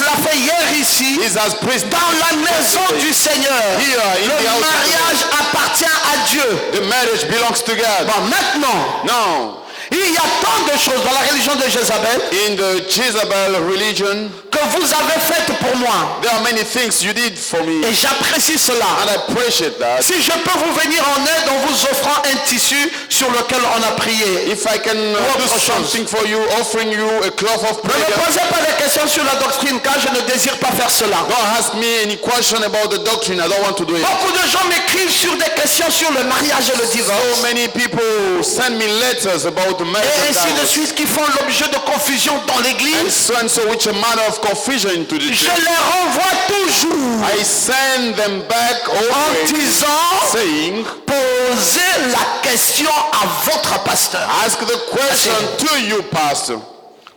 l'a fait hier ici, dans la maison du Seigneur. Le mariage appartient à Dieu. The marriage belongs to God. Bon, maintenant, Now, il y a tant de choses dans la religion de Jézabel in the Jezebel religion, que vous avez faites pour moi. there are many things you did for me, Et j'apprécie cela. and I appreciate that. Si je peux vous venir en aide en vous offrant un tissu sur lequel on a prié. If I can do something for you, offering you a cloth of Ne prayer. me posez pas de questions sur la doctrine car je ne désire pas faire cela. Don't ask me any question about the doctrine. I don't want to do it. Beaucoup de gens m'écrivent sur des questions sur le mariage et le divorce. So many people send me letters about the marriage Et and ainsi de divorce. suite qui font l'objet de confusion dans l'église. And so which a manner of confusion into the Je church. les renvoie toujours I send them back en always disant saying, posez la question à votre pasteur. ask the question to you, pastor.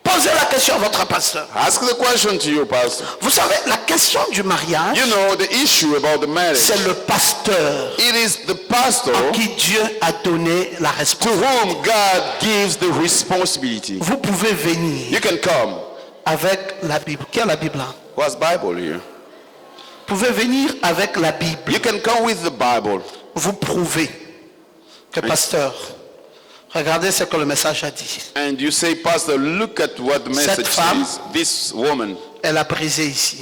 Posez la question à votre pasteur. Ask the question to you, pastor. Vous savez, la question du mariage, You know the issue about the marriage. c'est le pasteur It is the pastor à qui Dieu a donné la to responsabilité. whom God gives the responsibility. Vous pouvez venir You can come. avec la Bible. Qui a la Bible là? What's Bible here? Vous pouvez venir avec la Bible. You can come with the Bible. Vous prouvez que pasteur, regardez ce que le message a dit. And you say, pastor, look at what the message femme- says. This woman, Elle a brisé ici.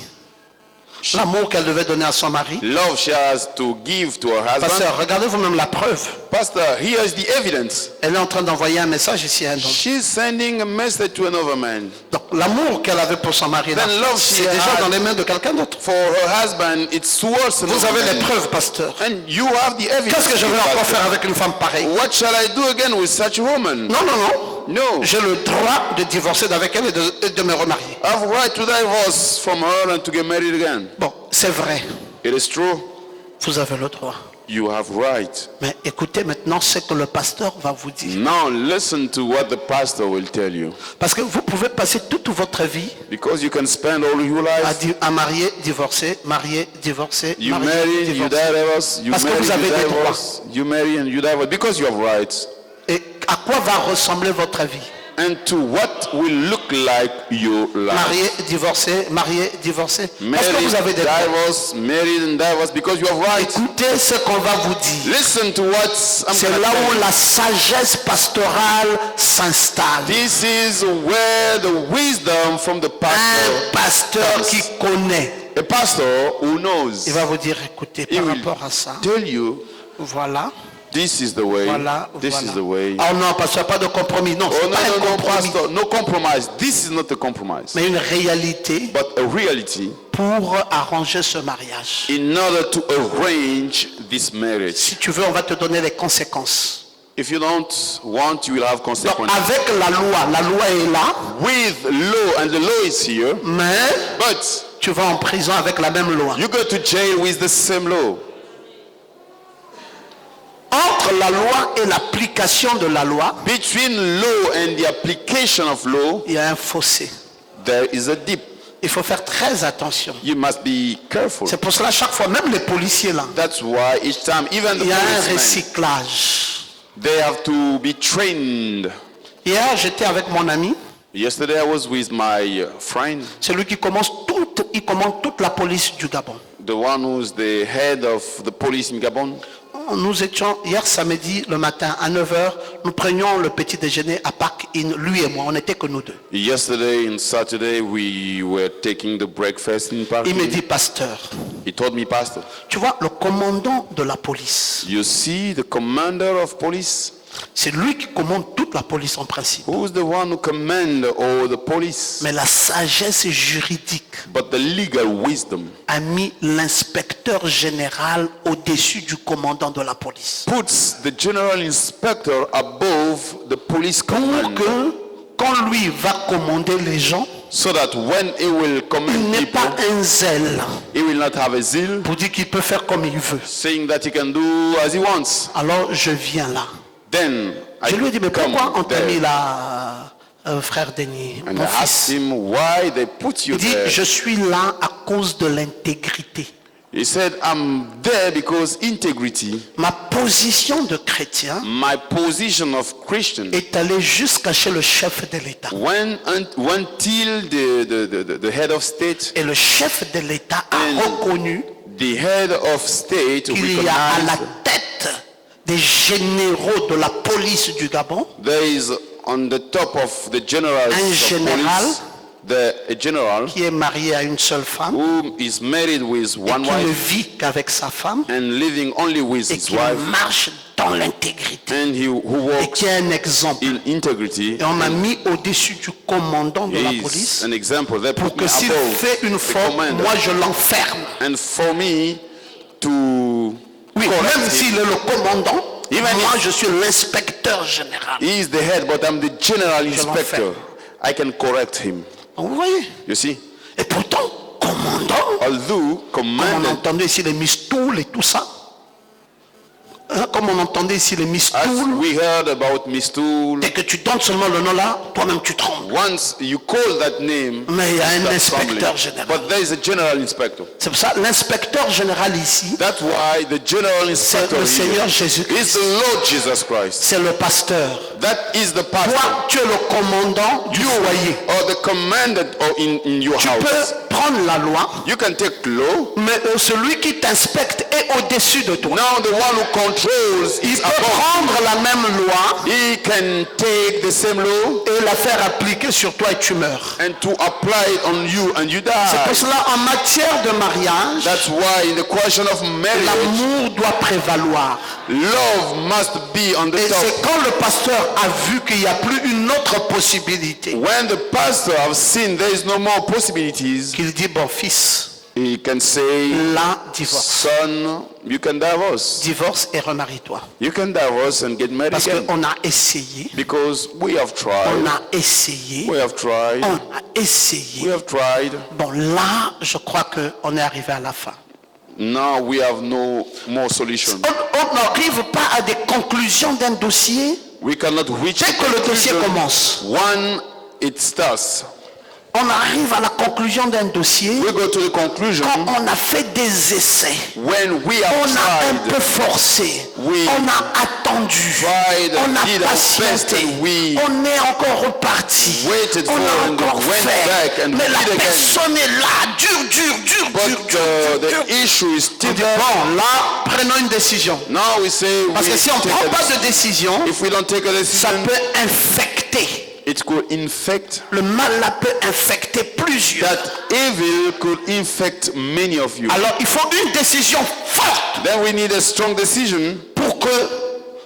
L'amour qu'elle devait donner à son mari. love she has to give to her husband. Pasteur, regardez vous-même la preuve. Pastor, here is the evidence. Elle est en train d'envoyer un message ici à un homme. She's sending a message to another man. Donc l'amour qu'elle avait pour son mari, là, Then love she c'est déjà had dans les mains de quelqu'un d'autre. For her husband, it's towards Vous another avez les man. preuves, pasteur. And you have the evidence. Qu'est-ce que je vais encore pastor. faire avec une femme pareille? What shall I do again with such a woman? Non, non, non. No. J'ai le droit de divorcer d'avec elle et de me remarier. I have a right to divorce from her and to get married again. Bon, c'est vrai. It is true. Vous avez le droit. You have right. Mais écoutez maintenant ce que le pasteur va vous dire. Now listen to what the pastor will tell you. Parce que vous pouvez passer toute votre vie Because you can spend all your life. à marier, divorcer, marier, divorcer, You marier, marry, you divorcer. divorce, you Parce que marry, vous you avez des divorce, you marry and you divorce. Because you have rights. Et à quoi va ressembler votre vie? And to what will look like your life. Marier, divorcer, marier, divorcer. Parce que Married, vous avez des droits. divorce, married and divorce because you have rights. Écoutez ce qu'on va vous dire. Listen to what I'm C'est going to là tell où you. la sagesse pastorale s'installe. This is where the wisdom from the Un pasteur qui connaît. a pastor who knows, Il va vous dire, écoutez, he par will rapport à ça, tell you voilà, this is the way, voilà, this voilà. is the way. Oh non, pasteur, pas de compromis. Non, Oh c'est no, pas un no, no, compromis. pastor, no compromise. This is not a compromise, Mais une réalité but a reality pour arranger ce mariage. in order to arrange this marriage. Si tu veux, on va te donner les conséquences. If you don't want, you will have Donc, consequences. avec la loi est là, With law, and the law is here, mais but tu vas en prison avec la même loi. you go to jail with the same law. Entre la loi et l'application de la loi, Between law and the application of law, il y a un fossé. there is a dip. Il faut faire très attention. You must be careful. C'est pour cela, chaque fois, même les policiers là, That's why each time, even the il y a un policemen, recyclage. they have to be trained. Hier, j'étais avec mon ami, Yesterday I was with my friend, celui qui il commande toute la police du Gabon. the one who's the head of the police in Gabon. Nous étions, hier samedi, le matin, à 9h, nous prenions le petit déjeuner à Park Inn, lui et moi, on n'était que nous deux. Yesterday and Saturday we were taking the breakfast in Il me Park. dit, pasteur, He told me, Pastor, tu vois, le commandant de la police, you see the commander of police? c'est lui qui commande toute la police en principe. Who's the one who command all the police? Mais la sagesse juridique But the legal wisdom a mis l'inspecteur général au-dessus du commandant de la police. puts the general inspector above the police Pour commander, que, quand lui va commander les gens, so that when he will il command n'est people, pas un zèle he will not have a zeal, pour dire qu'il peut faire comme il veut. saying that he can do as he wants. Alors je viens là. Then I Je lui ai dit, mais come pourquoi on t'a there. mis là, frère Denis, And mon I fils? asked him why they put you Il dit, there. je suis là à cause de l'intégrité. He said, I'm there because integrity, ma position de chrétien, my position of Christian, est allée jusqu'à chez le chef de l'État. went until the head of state, Et le chef de l'État a reconnu the head of state qu'il y a à la recognized tête des généraux de la police du Gabon there is on the top of the generals un of général police, a general qui est marié à une seule femme who is married with et one qui ne wife vit qu'avec sa femme and living only with et his qui wife, marche dans l'intégrité and who et walks qui est un exemple. in integrity. Et on m'a mis au-dessus du commandant de la He is police an example. They pour put me que s'il above fait une the faute, commander. moi je l'enferme. And for me to Oui, correct même him, s'il est le commandant, Even moi if- je suis l'inspecteur général. he is the head, but I'm the general l'enferme. inspector. I can correct him. Vous voyez? You see? Et pourtant, commandant, Although comme on commanded, entendait ici les mistouls et tout ça, hein, comme on entendait ici les as mistouls, we heard about Mistool, dès que tu donnes seulement le nom là, toi-même tu trembles. once you call that name, Mais il y a un that's inspecteur family. général. But there is a general inspector. C'est pour ça l'inspecteur général ici, That's why the general c'est inspector le here Seigneur is Jésus-Christ. the Lord Jesus Christ. C'est le pasteur. That is the pastor. Toi, tu es le commandant du foyer. Or the commander or in your Tu house. peux prendre la loi, You can take law. mais celui qui t'inspecte est au-dessus de toi. Now the one who controls Il is peut above. prendre la même loi He can take the same law et la faire appliquer sur toi et tu meurs. and to apply it on you and you C'est pour die. cela, en matière de mariage, That's why in the question of marriage, l'amour doit prévaloir. love must be on the Et c'est top. quand le pasteur a vu qu'il n'y a plus une autre possibilité When the pastor have seen there is no more possibilities, qu'il dit, bon fils, he can say, là, divorce. son, you can divorce. Divorce et remarie-toi. You can divorce and get married Parce again. qu'on a essayé, Because we have on tried. a essayé, We have tried. on a essayé. We have tried. Bon, là, je crois qu'on est arrivé à la fin. Now we have no more solution. On n'arrive pas à des conclusions d'un dossier We cannot reach dès a que le dossier conclusion. commence. When it starts, On arrive à la conclusion d'un dossier we go to the conclusion quand on a fait des essais. when we have On a un tried. peu forcé. We On a attendu. tried, On a did our best, patienté. and we On est encore reparti. waited On for a and encore went fait. back and Mais la did again. personne est là. Dur. But the issue is still there. Bon, là, prenons une décision. Now we say Parce que we si on ne take prend a pas decision. de décision, If we don't take a ça decision, peut infecter. it could infect. Le mal là peut infecter plusieurs. That evil could infect many of you. Alors il faut une décision forte Then we need a strong decision pour que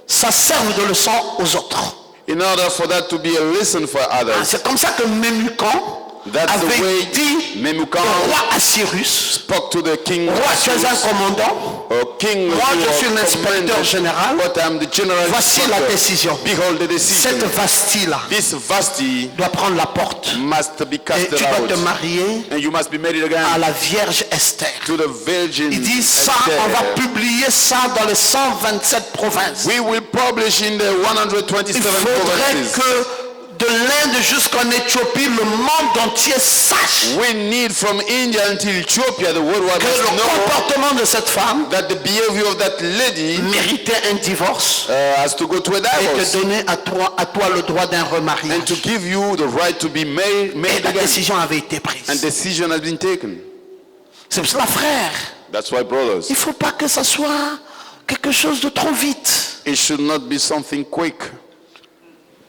ça serve de leçon aux autres. in order for that to be a lesson for others. C'est comme ça que Memucan That's the avait way dit Memucan au roi Assyrus, spoke to the king. roi tu es un commandant, King, moi you je are suis l'inspecteur commander, général, but I'm the general voici la inspector. décision. Behold the decision. Cette Vasti là This Vasti doit prendre la porte must be et cast tu dois te out. marier And you must be married again à la Vierge Esther. to the Virgin Il dit ça, Esther. on va publier ça dans les 127 provinces. We will publish in the 127 Il faudrait provinces. que de l'Inde jusqu'en Éthiopie, le monde entier sache We need from India until Ethiopia, the worldwide que must le know comportement de cette femme that the behavior of that lady méritait un divorce has to go to a et te divorce donner à toi le droit d'un remariage. and to give you the right to be married Et la again. décision avait été And prise. decision has been taken. C'est pour cela, frère, That's why, brothers, il ne faut pas que ça soit quelque chose de trop vite. it should not be something quick.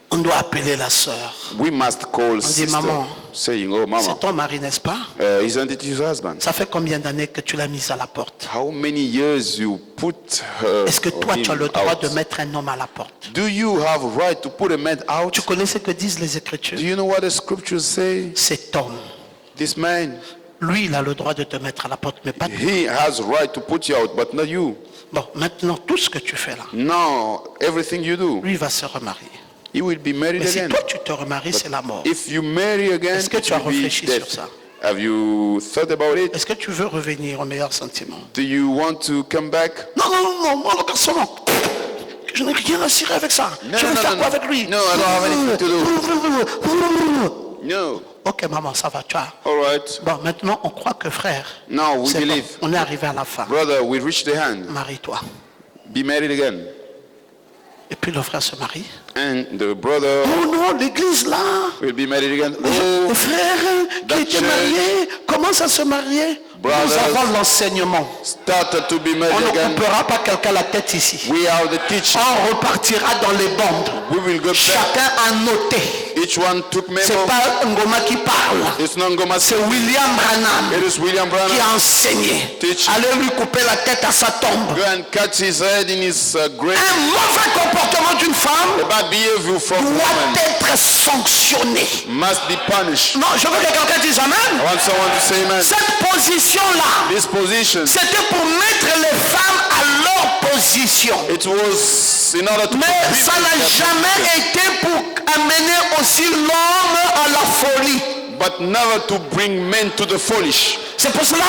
On doit appeler la sœur. We must call dit, sister, maman, saying, "Oh, mama, C'est ton mari, n'est-ce pas? isn't it your husband? Ça fait combien d'années que tu l'as mise à la porte? How many years you put her Est-ce que or toi, tu as him le droit out? de mettre un homme à la porte? Do you have right to put a man out? Tu connais ce que disent les Écritures? Do you know what the scriptures say? Cet homme, This man, lui, il a le droit de te mettre à la porte, mais pas toi. he has right to put you out, but not you. Bon, maintenant, tout ce que tu fais là, Now, everything you do, lui va se remarier. he will be married Mais si again. toi, tu te remaries, c'est la mort. If you marry again, Est-ce que it tu as will be réfléchi death. sur ça? Have you thought about it? Est-ce que tu veux revenir au meilleur sentiment? Do you want to come back? Non, moi, le garçon, non. Je n'ai rien à cirer avec ça. Non, Je vais non, faire non, quoi non. avec lui? No, I don't have anything to do. No. ok maman, ça va, tu as. All right. Bon, maintenant on croit que frère, Now we c'est bon, believe. on est arrivé à la fin. Brother, we reached the end. Marie-toi. Be married again. Et puis le frère se marie. And the brother Oh non, l'église là, will be married again. le Oh, frère qui that était church. marié commence à se marier. Nous Brothers. avons l'enseignement. started to be On married ne again. coupera pas quelqu'un la tête ici. We are the teachers. On repartira dans les bandes. We will go back. Chacun a noté. Each one took C'est memo. pas Ngoma qui parle. It's not Ngoma. C'est William Branham It is William qui Branham. a enseigné. Teach. Allez lui couper la tête à sa tombe. Go and cut his head in his grave. Un mauvais comportement d'une femme The bad behavior from doit woman être sanctionné. must be punished. Non, je veux que quelqu'un dise I Amen. want someone to say amen. Cette position-là, This position, c'était pour mettre les femmes à leur position. it was in order to Mais put ça people n'a in their jamais position, été pour amener aussi l'homme à la folie. but never to bring men to the foolish. C'est pour cela,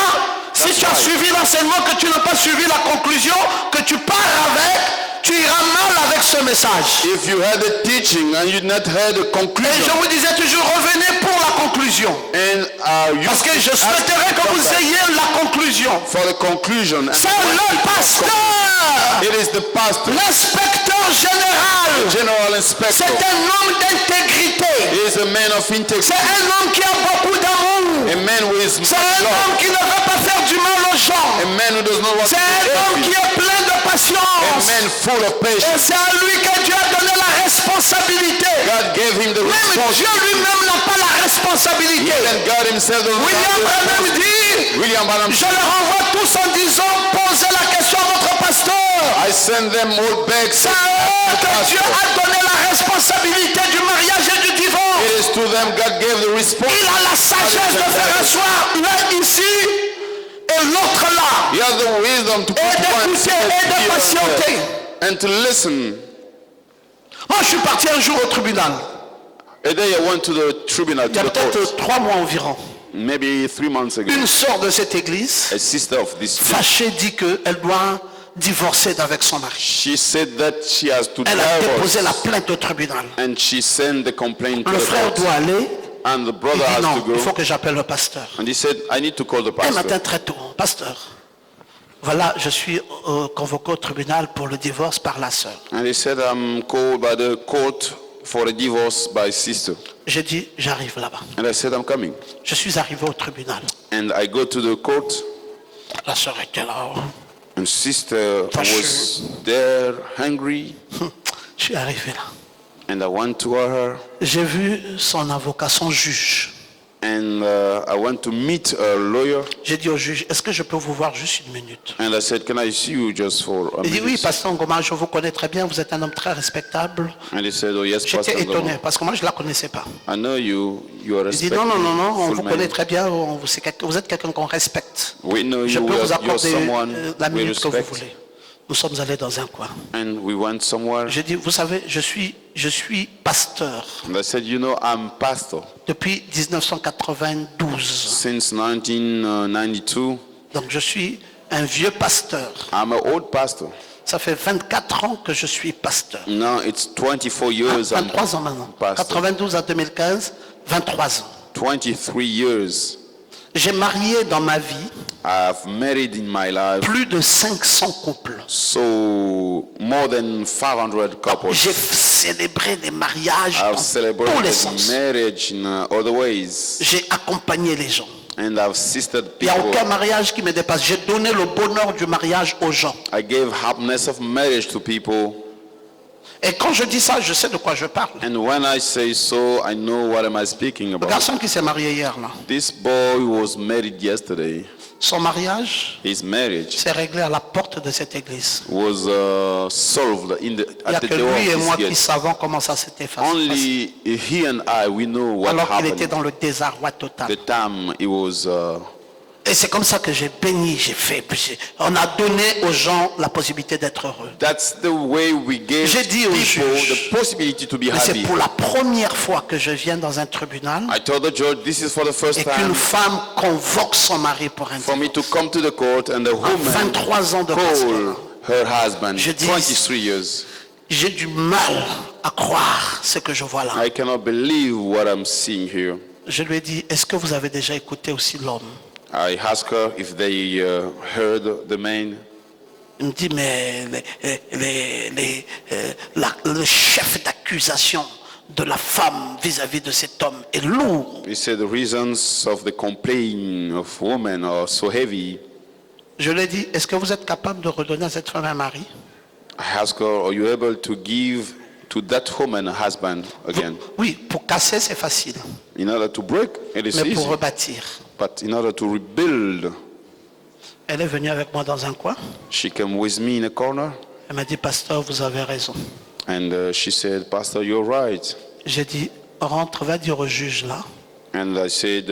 si That's tu as right. suivi l'enseignement, que tu n'as pas suivi la conclusion, que tu pars avec, tu iras mal avec ce message. If you had the teaching and you not heard the Et je conclusion, vous disais toujours, revenez pour la conclusion. and you Parce que je souhaiterais que vous ayez la conclusion. for the conclusion, and C'est le pasteur, it is the pastor, l'inspecteur général. general C'est inspector. un homme d'intégrité. He is a man of integrity, C'est un homme qui a beaucoup d'amour. a man who is C'est un love, homme qui ne veut pas faire du mal aux gens. a man who does not want to C'est un homme qui be est plein de a patience. man full of Et patience. c'est à lui que Dieu a donné la responsabilité. God gave him the Même Dieu responsibility. lui-même n'a pas la responsabilité. Even God himself does not William have the Branham responsibility. dit, William Branham, je leur envoie tous en disant, posez la question à votre pasteur. I send them all back. C'est à eux que Dieu a donné la responsabilité du mariage et du divorce. It is to them God gave the Il responsibility. a la sagesse de faire asseoir l'un ici et l'autre là. He has the wisdom to put Et one d'écouter et de here patienter. and to listen. Moi, je suis parti un jour au tribunal. A day I went to the tribunal, Il y to a the court, peut-être 3 mois environ. maybe 3 months ago. Une sœur de cette église, A sister of this church, fâchée, dit qu'elle doit divorcer d'avec son mari. she said that she has to Elle a déposé la divorce, plainte au tribunal. and she sent the complaint to Le the frère court. doit aller. And the Il brother dit has non, to il faut go. que j'appelle le pasteur. And he said, I need to call the Un matin pastor. très tôt, pasteur, voilà, je suis convoqué au tribunal pour le divorce par la sœur. And he said, I'm called by the court for a divorce by sister. J'ai dit, j'arrive là-bas. And I said, I'm coming. Je suis arrivé au tribunal. And I go to the court, La sœur était là. and sister was there, hungry, Je suis arrivé là. and I went to her, J'ai vu son avocat, son juge. and I went to meet a lawyer, J'ai dit au juge, est-ce que je peux vous voir juste une minute? and I said, can I see you just for a Il dit, oui, minute? pasteur Ngoma, je vous connais très bien, vous êtes un homme très respectable. And he said, oh yes, Pastor J'étais étonné, Ngoma. parce que moi, je ne la connaissais pas. I know you are Il dit, respected, non, non, non, non, on full vous man. connaît très bien, vous êtes quelqu'un qu'on respecte. We know Je you peux vous you're accorder someone la we minute que vous respect. voulez. Nous sommes allés dans un coin. And we went somewhere, J'ai dit, vous savez, je suis pasteur and I said, you know, I'm pastor depuis 1992. since 1992. Donc je suis un vieux pasteur. I'm an old pastor. Ça fait 24 ans que je suis pasteur. Now it's 24 years I'm 23 ans maintenant. pastor. 92 à 2015, 23 ans. 23 years J'ai marié dans ma vie I've married in my life, plus de 500 couples. so more than 500 couples. J'ai célébré des mariages I've dans tous les celebrated sens. marriage in other ways, J'ai accompagné les gens. and I've assisted Il n'y a aucun people. mariage qui me dépasse. J'ai donné le bonheur du mariage aux gens. I gave happiness of marriage to people, Et quand je dis ça, je sais de quoi je parle. and when I say so, I know what am I speaking Le about. garçon qui s'est marié hier, là, This boy was married yesterday. son mariage His marriage s'est réglé à la porte de cette église. was solved Il n'y a at the que door lui et of moi this qui gate. savons comment ça s'était passé. Only he and I, we know what Alors qu'il était happened. dans le désarroi total. The time it was, Et c'est comme ça que j'ai béni, on a donné aux gens la possibilité d'être heureux. that's the way we gave J'ai dit au people juge, the possibility to be Mais c'est happy. pour la première fois que je viens dans un tribunal I told the judge, this is for the first et qu'une time femme convoque son mari pour un for me divorce. to come to the court and the woman 23 ans de call pasteur. her husband, Je dis- 23 years. J'ai du mal à croire ce que je vois là. I cannot believe what I'm seeing here. Je lui ai dit, est-ce que vous avez déjà écouté aussi l'homme? I asked her if they heard the man. Il me dit, mais le chef d'accusation de la femme vis-à-vis de cet homme est lourd. He said the reasons of the complaint of women are so heavy. Je lui ai dit, est-ce que vous êtes capable de redonner à cette femme un mari? I asked her, are you able to give to that woman a husband again? Oui, pour casser c'est facile, In order to break, it is mais pour easy. rebâtir. But in order to rebuild, Elle est venue avec moi dans un coin. she came with me in a corner. Elle m'a dit, pasteur, vous avez raison. And she said, Pastor, you're right. J'ai dit, rentre, va dire au juge là, And I said,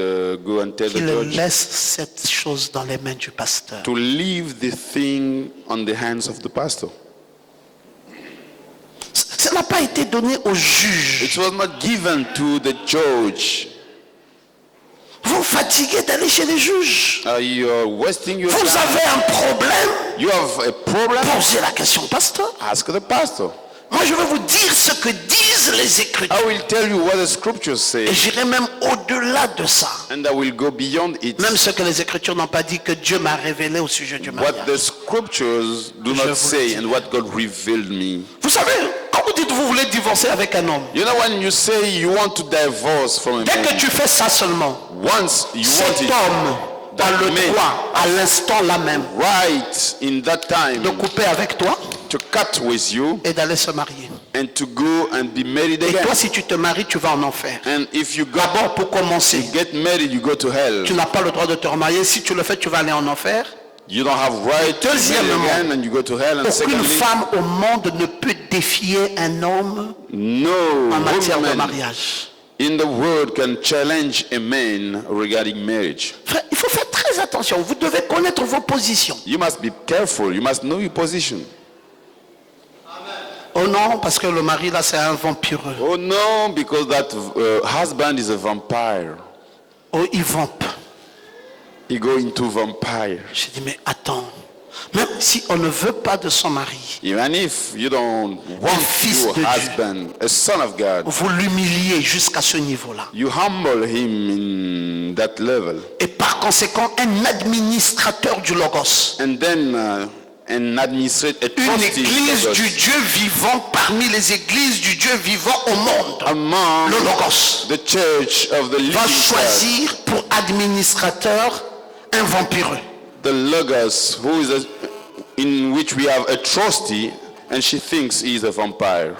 go and tell the qu'il judge laisse cette chose dans les mains du pasteur. to leave the thing on the hands of the pastor. Ça n'a pas été donné au juge. It was not given to the judge. Vous fatiguez d'aller chez les juges. You are wasting your Vous time. avez un problème. You have a problem? Posez la question au pasteur. Ask the pastor. Moi, je vais vous dire ce que disent les Écritures. I will tell you what the scriptures say. Et j'irai même au-delà de ça. And I will go beyond it. Même ce que les Écritures n'ont pas dit que Dieu m'a révélé au sujet du What mariage. the scriptures do Je vous not le say dis. and what God revealed me. Vous savez, quand vous dites que vous voulez divorcer avec un homme, You know when you say you want to divorce from a dès que man, tu fais ça seulement, once you want cet it, homme a le man droit, à l'instant là même, right in that time de couper avec toi to cut with you et d'aller se marier. and to go and be married Et again. toi, si tu te maries, tu vas en enfer. And if you go D'abord, pour commencer, get married, you go to hell. tu n'as pas le droit de te remarier. Si tu le fais, tu vas aller en enfer. You don't have right to marry Deuxièmement, again and you go to hell. And Aucune secondly, femme au monde ne peut défier un homme no en matière de woman mariage. in the world can challenge a man regarding marriage. Frère, il faut faire très attention. Vous devez connaître vos positions. You must be careful. You must know your position. Oh non, parce que le mari là, c'est un vampireux. Oh no, because that husband is a vampire. Oh, il vampe. He go into vampire. J'ai dit, mais attends. Même si on ne veut pas de son mari, Even if you don't want fils your de Dieu. husband, a son of God, vous l'humiliez jusqu'à ce niveau-là. you humble him in that level. Et par conséquent, un administrateur du Logos, And then an administrator, a une trustee église of du us, Dieu vivant parmi les églises du Dieu vivant au monde, among le Logos, the church of the living va God, choisir pour administrateur un vampireux. the Logos, who is in which we have a trustee, and she thinks he is a vampire.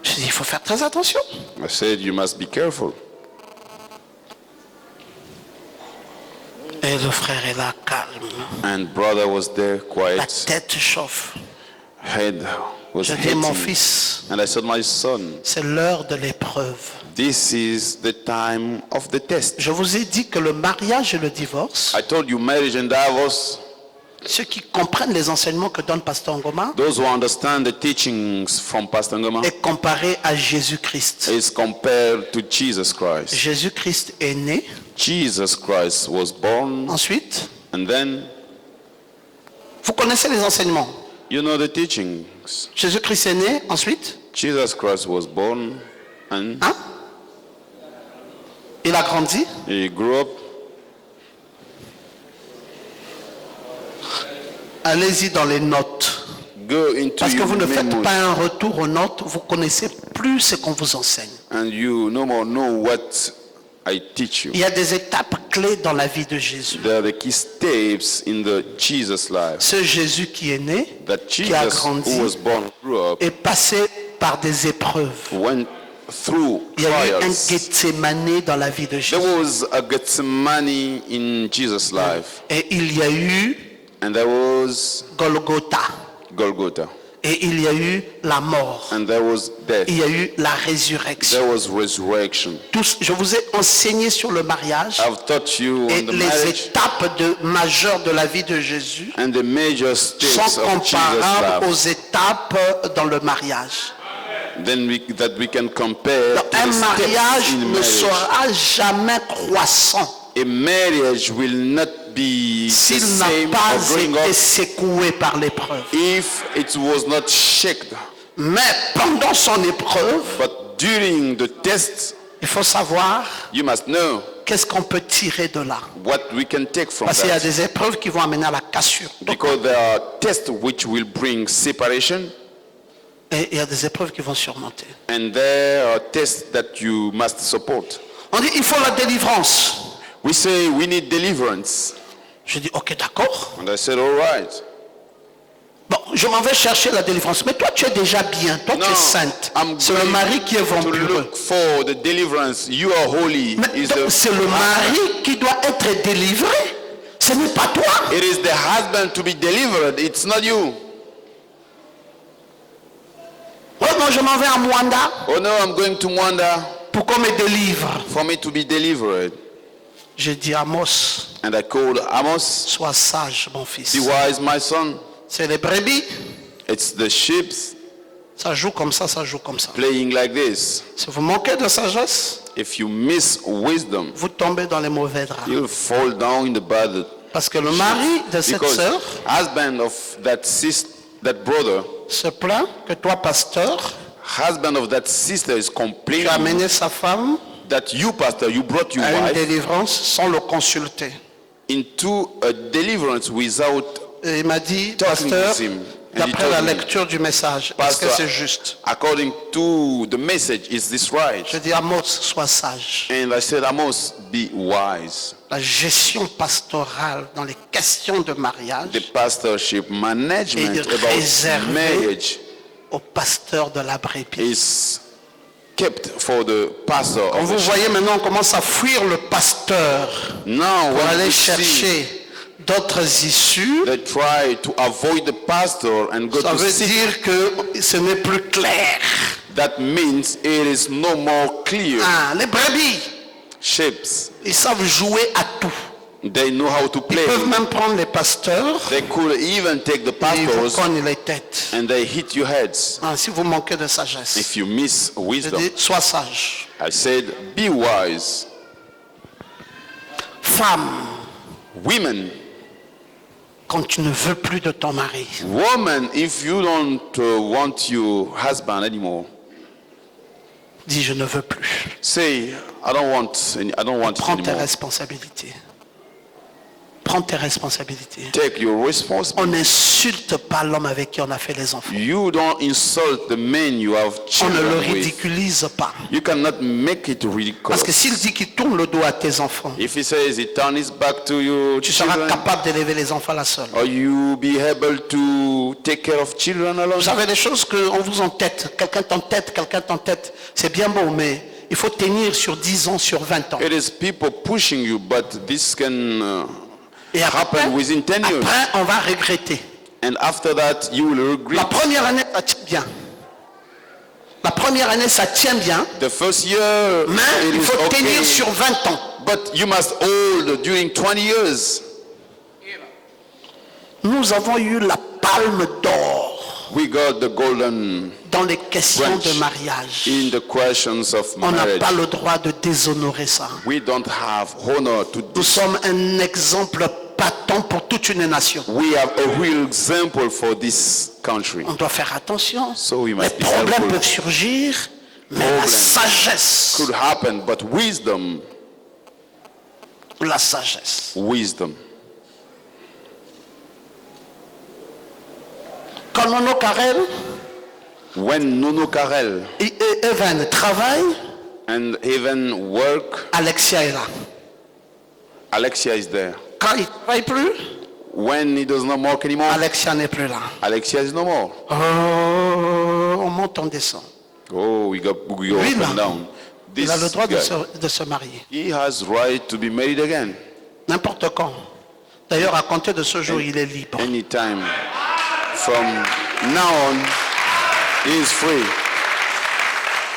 Je dis, il faut faire très attention. I said, you must be careful. Et le frère est là, calme. And brother was there, La quiet, tête chauffe. head was Je dis, mon hitting. fils, And I said, my son, c'est l'heure de l'épreuve. this is the time of the test. Je vous ai dit que le mariage et le divorce, I told you marriage and divorce, ceux qui comprennent les enseignements que donne Pasteur Ngoma, those who understand the teachings from Pastor Ngoma, est comparé à Jésus-Christ. is compared to Jesus Christ. Jésus-Christ est né. Jesus Christ was born, Ensuite, and then vous connaissez les enseignements. you know the teachings. Jésus-Christ est né. Ensuite, Jesus Christ was born, and hein? Il a grandi. he grew up. Allez-y dans les notes. Go into Parce que your vous ne faites memory, pas un retour aux notes, vous connaissez plus ce qu'on vous enseigne. and you no more know what I teach you. Il y a des étapes clés dans la vie de Jésus. There are the key steps in the Jesus life. Ce Jésus qui est né, That qui a Jesus grandi, who was born grew up, est passé par des épreuves. went through Il y a eu un trials. Gethsemane dans la vie de There Jésus. was a Gethsemane in Jesus' life, Et il y a eu and there was Golgotha. Golgotha, Et il y a eu la mort. and there was death. Il y a eu la résurrection. There was resurrection. Je vous ai enseigné sur le mariage I've taught you et on the les marriage étapes majeures de la vie de Jésus and the major steps sont of Jesus' comparables aux life. étapes dans le mariage. Then that we can compare to Un the steps mariage in ne marriage. sera jamais croissant A marriage will not be the s'il n'a same pas or growing été up secoué par l'épreuve. if it was not shaken. Mais pendant son épreuve, But during the test, Il faut savoir You must know qu'est-ce qu'on peut tirer de là. what we can take from Parce qu'il y a that. des épreuves qui vont amener à la cassure. Because there are tests which will bring separation, Et il y a des épreuves qui vont surmonter. and there are tests that you must support. On dit il faut la délivrance. We say we need deliverance. Je dis ok, d'accord. And I said, all right. Bon, je m'en vais chercher la délivrance. Mais toi, tu es déjà bien. Toi, tu es sainte. I'm C'est le mari qui est to vampireux. look for the deliverance. You are holy. Mais Is donc, the- c'est le mari qui doit être délivré. Ce n'est pas toi. It is the husband to be delivered. It's not you. Ouais, non, je m'en vais à Mwanda Oh no, I'm going to Mwanda pour qu'on me délivre. for me to be delivered. J'ai dit Amos, And I called Amos, sois sage, mon fils. be wise, my son. C'est les brebis. It's the sheep Ça joue comme ça, ça joue comme ça. playing like this. Si vous manquez de sagesse, If you miss wisdom, vous tombez dans les mauvais draps. you'll fall down in the bad. Parce que le mari de cette Because sœur husband of that that brother, se plaint que toi, pasteur, husband of that sister is tu as complaining amené sa femme that you, pastor, you brought your à une wife délivrance sans le consulter. into a deliverance without Et il m'a dit, talking pasteur, to him. And he d'après la told me, lecture du message, est-ce Pastor, que c'est juste? according to the message, is this right? Je dis, Amos, sois sage. And I said, Amos, be wise. La gestion pastorale dans les questions de mariage The pastorship management Et about réservé marriage au pasteur de la brebis. is kept for the pastor Quand of vous the sheep. voyez maintenant, on commence à fuir le pasteur Now, pour when aller we see chercher d'autres issues. they try to avoid the pastor and go Ça to veut seek, dire que ce n'est plus clair. that means it is no more clear. Ah, les brebis, Sheep, ils savent jouer à tout. they know how to Ils play. peuvent même prendre les pasteurs They could even take the et ils vous pastors cognent les têtes. and they hit your heads. Ah, si vous manquez de sagesse, If you miss je wisdom, dis, sois sage. I said, be wise. Femme, Women, quand tu ne veux plus de ton mari, woman, if you don't want your husband anymore, dis je ne veux plus. say, I don't want it Prends tes anymore. responsabilités. Prends tes responsabilités. Take your responsibility. On n'insulte pas l'homme avec qui on a fait les enfants. You don't insult the men you have On ne le children with. ridiculise pas. You cannot make it ridiculous. Parce que s'il dit qu'il tourne le dos à tes enfants, If he says he turn his back to your tu seras children, capable d'élever les enfants là seul. or you be able to take care of children alone. Vous savez des choses qu'on vous entête. Quelqu'un t'entête. C'est bien beau, mais il faut tenir sur 10 ans, sur 20 ans. It is people pushing you, but this can Et après, happen within 10 years. après, on va regretter. And after that, you will La regret. première année, ça tient bien. La première année, ça tient bien. The first year, Mais it il is faut tenir okay, sur 20 ans. but you must hold during 20 years. Nous avons eu la palme d'or We got the golden dans les questions branch de mariage. in the questions of On n'a marriage. pas le droit de déshonorer ça. We don't have honor to Nous this. sommes un exemple patent pour toute une nation. We have a real example for this country. On doit faire attention. So we Les must be problèmes careful. peuvent surgir, mais la Problèmes. sagesse, Could happen, but wisdom. Quand Nono Karel When Nono Karel et Evan travaillent, and even work, Alexia est là. Alexia is there. Quand il ne travaille plus, When he does not work anymore, Alexia n'est plus là. Alexia is no more. Oh, on monte, on descend. Oh, we go Lui, up là, and down. Il a le This droit guy, de se marier. he has right to be married again. N'importe quand. D'ailleurs, à compter de ce jour, il est libre. Anytime. From now on, he is free.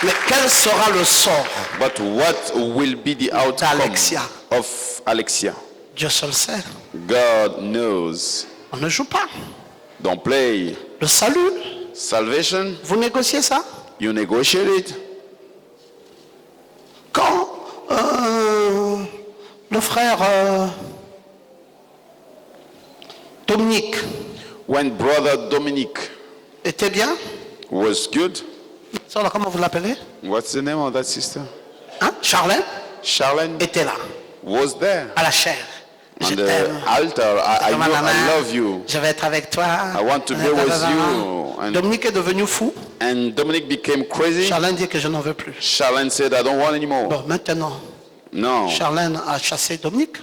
Mais quel sera le sort? But what will be the outcome D'Alexia. of Alexia? Dieu seul sait. God knows. On ne joue pas. Don't play. Le salut, Salvation, vous négociez ça? you negotiate it. Quand le frère Dominique When brother Dominic était bien, was good, ça là, comment vous l'appelez? what's the name of that sister? Hein? Charlene était là, was there à la chair. Je on the t'aime. altar. I Comme un know I maman. love you. Je vais être avec toi. I want to be with you. And, Dominique est devenu fou. and Dominic became crazy. Charlène dit que je n'en veux plus. Charlene said, I don't want anymore. Bon, maintenant, No. Charlène a chassé Dominique.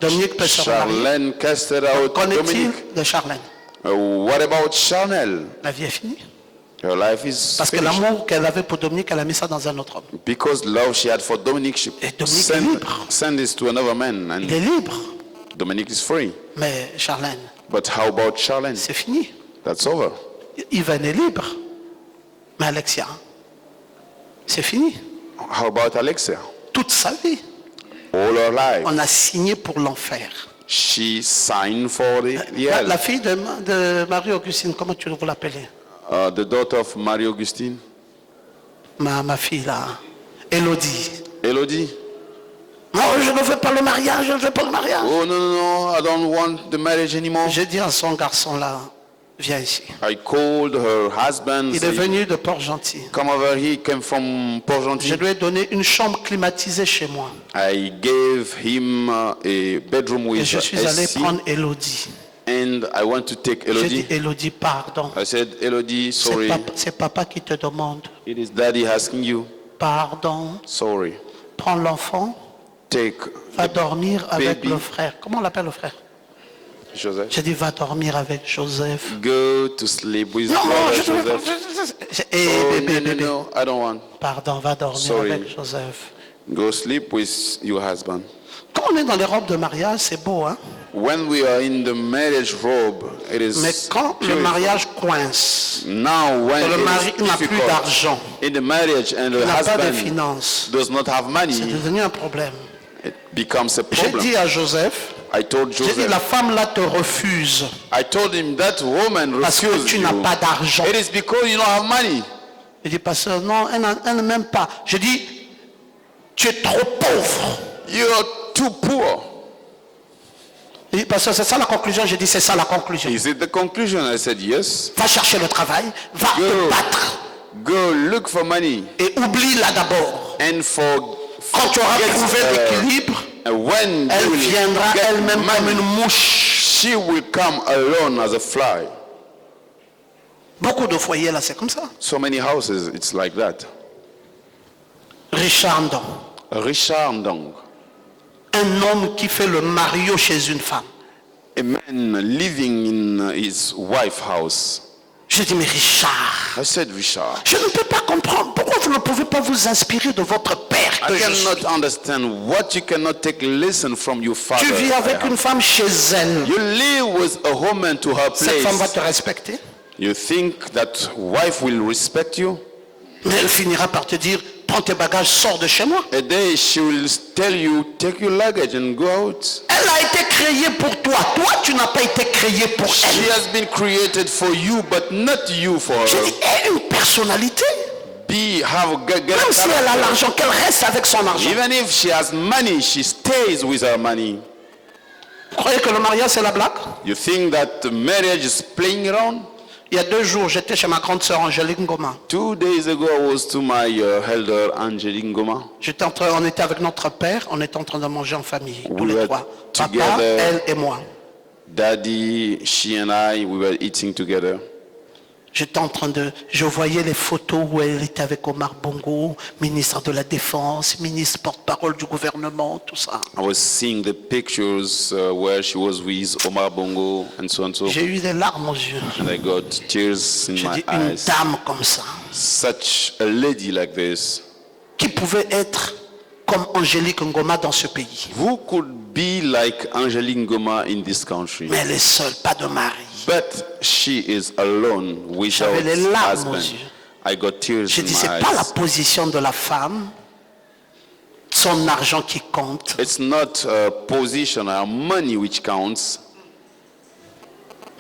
Dominique peut se remarier. Charlene casted out Qu'en est-il Dominic. de Charlène? What about Chanel? La vie est finie. Her life is Parce que finished. l'amour qu'elle avait pour Dominique, elle a mis ça dans un autre homme. Because love she had for Dominic, she Et Dominique est libre. sent this to another man, Il and est libre. Dominic is free. Mais Charlène, But how about Charlene? c'est fini. That's over. Yvan est libre. Mais Alexia, c'est fini. How about Alexia? Toute sa vie, All her life, on a signé pour l'enfer. she signed for the hell. La fille de Marie-Augustine, comment tu vous l'appelez? The daughter of Marie Augustine, Ma fille là, Élodie. Elodie. Non, je ne veux pas le mariage, je ne veux pas le mariage. Oh no, no, no, I don't want the marriage anymore. J'ai dit à son garçon là, viens ici. I called her husband. Il est Said, venu de Port-Gentil. come over here. He came from Je Port-Gentil. lui ai donné une chambre climatisée chez moi. I gave him a bedroom Et with je suis allé AC, prendre Élodie. and I want to take J'ai dit, Elodie. Élodie, pardon. I said, Elodie, C'est sorry. c'est papa qui te demande. It is daddy asking you. Pardon. Sorry. Prends l'enfant, Take va dormir avec baby. le frère. Comment on l'appelle le frère? Joseph. J'ai dit, va dormir avec Joseph. Go to sleep with Non, brother je ne veux Joseph. pas. Oh, Bébé, no, no, bébé. no, I don't want. Pardon, va dormir Sorry. avec Joseph. Go sleep with your husband. Quand on est dans les robes de mariage, c'est beau, hein? When we are in the marriage robe, it is Mais quand le beautiful. mariage coince, Now when le it mari is n'a plus difficult d'argent, in the marriage and the il n'a pas de husband finances, does not have c'est money, devenu un problème. it becomes a J'ai problem. dit à Joseph, I told j'ai dit, Joseph, la femme là te refuse I told him that woman parce que refused tu n'as you. pas d'argent. It is because you don't have money. Il dit, pasteur, non, elle ne m'aime pas. Je dis, tu es trop pauvre. You are too poor. Il dit, pasteur, c'est ça la conclusion. J'ai dit, c'est ça la conclusion. Is it the conclusion? I said yes. Va chercher le travail, va te Go. battre Go look for money et oublie là d'abord. and Quand tu auras trouvé l'équilibre, when elle you will viendra get elle-même comme money, une mouche. she will come alone as a fly. Beaucoup de foyers là, c'est comme ça. So many houses, it's like that. Richard Ndong, Richard Ndong, un homme qui fait le mario chez une femme. a man living in his wife's house. Je dis, mais Richard, I said, Richard, je ne peux pas comprendre. Pourquoi vous ne pouvez pas vous inspirer de votre père que I je suis? cannot understand what you cannot take lesson from your father. Tu vis avec une femme chez elle. You live with a woman to her Cette femme va place. te respecter, You think that wife will respect you? mais elle finira par te dire, prends tes bagages, sors de chez moi. A day she will tell you, take your luggage and go out. Elle a été créée pour toi. Toi, tu n'as pas été créé pour She elle. has been created for you, but not you for J'ai her. dit, elle a une personnalité. Get Même si elle a l'argent, qu'elle reste avec son argent. Even if she has money, she stays with her money. Vous croyez que le mariage, c'est la blague? You think that the marriage is playing around? Il y a 2 jours, j'étais chez ma grande sœur Angélique Ngoma. 2 days ago, I was to my elder Angelique Ngoma. On était avec notre père, on était en train de manger en famille, tous We les were trois. Papa, together. elle et moi. Daddy, she and I, we were eating together. Je voyais les photos où elle était avec Omar Bongo, ministre de la Défense, ministre porte-parole du gouvernement, tout ça. I was seeing the pictures where she was with Omar Bongo and so and so. J'ai eu des larmes aux yeux. And I got tears in J'ai my dit, une eyes. dame comme ça, Such a lady like this. qui pouvait être comme Angélique Ngoma dans ce pays. Who could be like Angelique Ngoma in this country? Mais elle est seule, pas de mari. But she is alone without J'avais les larmes aux husband. yeux. I got tears J'ai in dit, my c'est pas la eyes. position de la femme, son argent qui compte, It's not position or money which counts,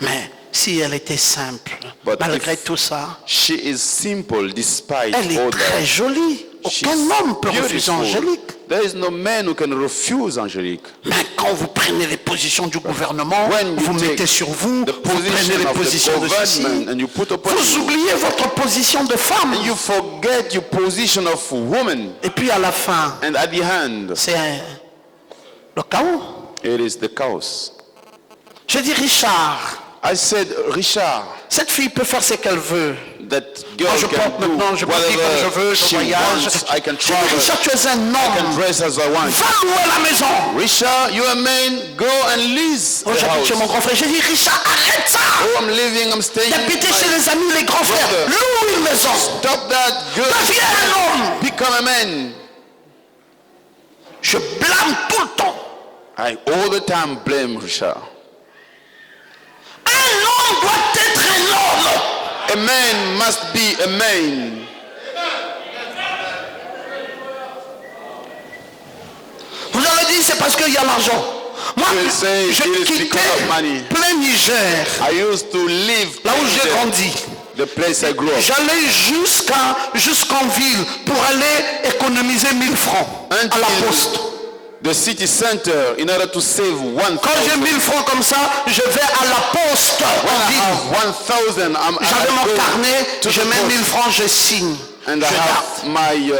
mais Si elle était simple, But malgré if tout ça, she is simple despite elle est all très that. jolie. She's Aucun homme peut refuser beautiful. Angélique. There is no man who can refuse Angelique. Mais quand vous prenez les positions du gouvernement, When you vous take mettez sur vous, the vous prenez position les of the positions de ceci, government and you put upon vous you, oubliez votre position de femme. you forget your position of woman. Et puis à la fin, And at the end, c'est le chaos. it is the chaos. Je dis Richard, I said, Richard, cette fille peut faire ce qu'elle veut. that girl Moi, je can porte do maintenant, je m'habille comme je veux, whatever je she voyage. wants. I can Je dis travel. Richard, tu es un I can homme. dress as I want. Va louer la maison. Richard, you're a man. Go and lease Oh, the j'habite chez mon house. grand frère. J'ai dit Richard, arrête ça. Oh, I'm living, I'm staying. D'habiter chez les amis, les grands frères. brother. Loue une maison. Stop that. Go. Deviens un homme. Become a man. Je blâme tout le temps. I all the time blame Richard. Un homme doit être un homme. A man must be a man. Vous avez dit c'est parce qu'il y a l'argent. Moi, You say je it is quittais because of money. plein Niger, I used to live là où j'ai in grandi. the place I grew up. J'allais jusqu'en ville pour aller économiser 1000 francs à la poste. The city center in order to save 1,000. Quand j'ai 1000 francs comme ça, je vais à la poste When en I ville. have 1,000, J'avais mon go carnet, to je the mets post. 1000 francs, je signe. And I Je garde. have my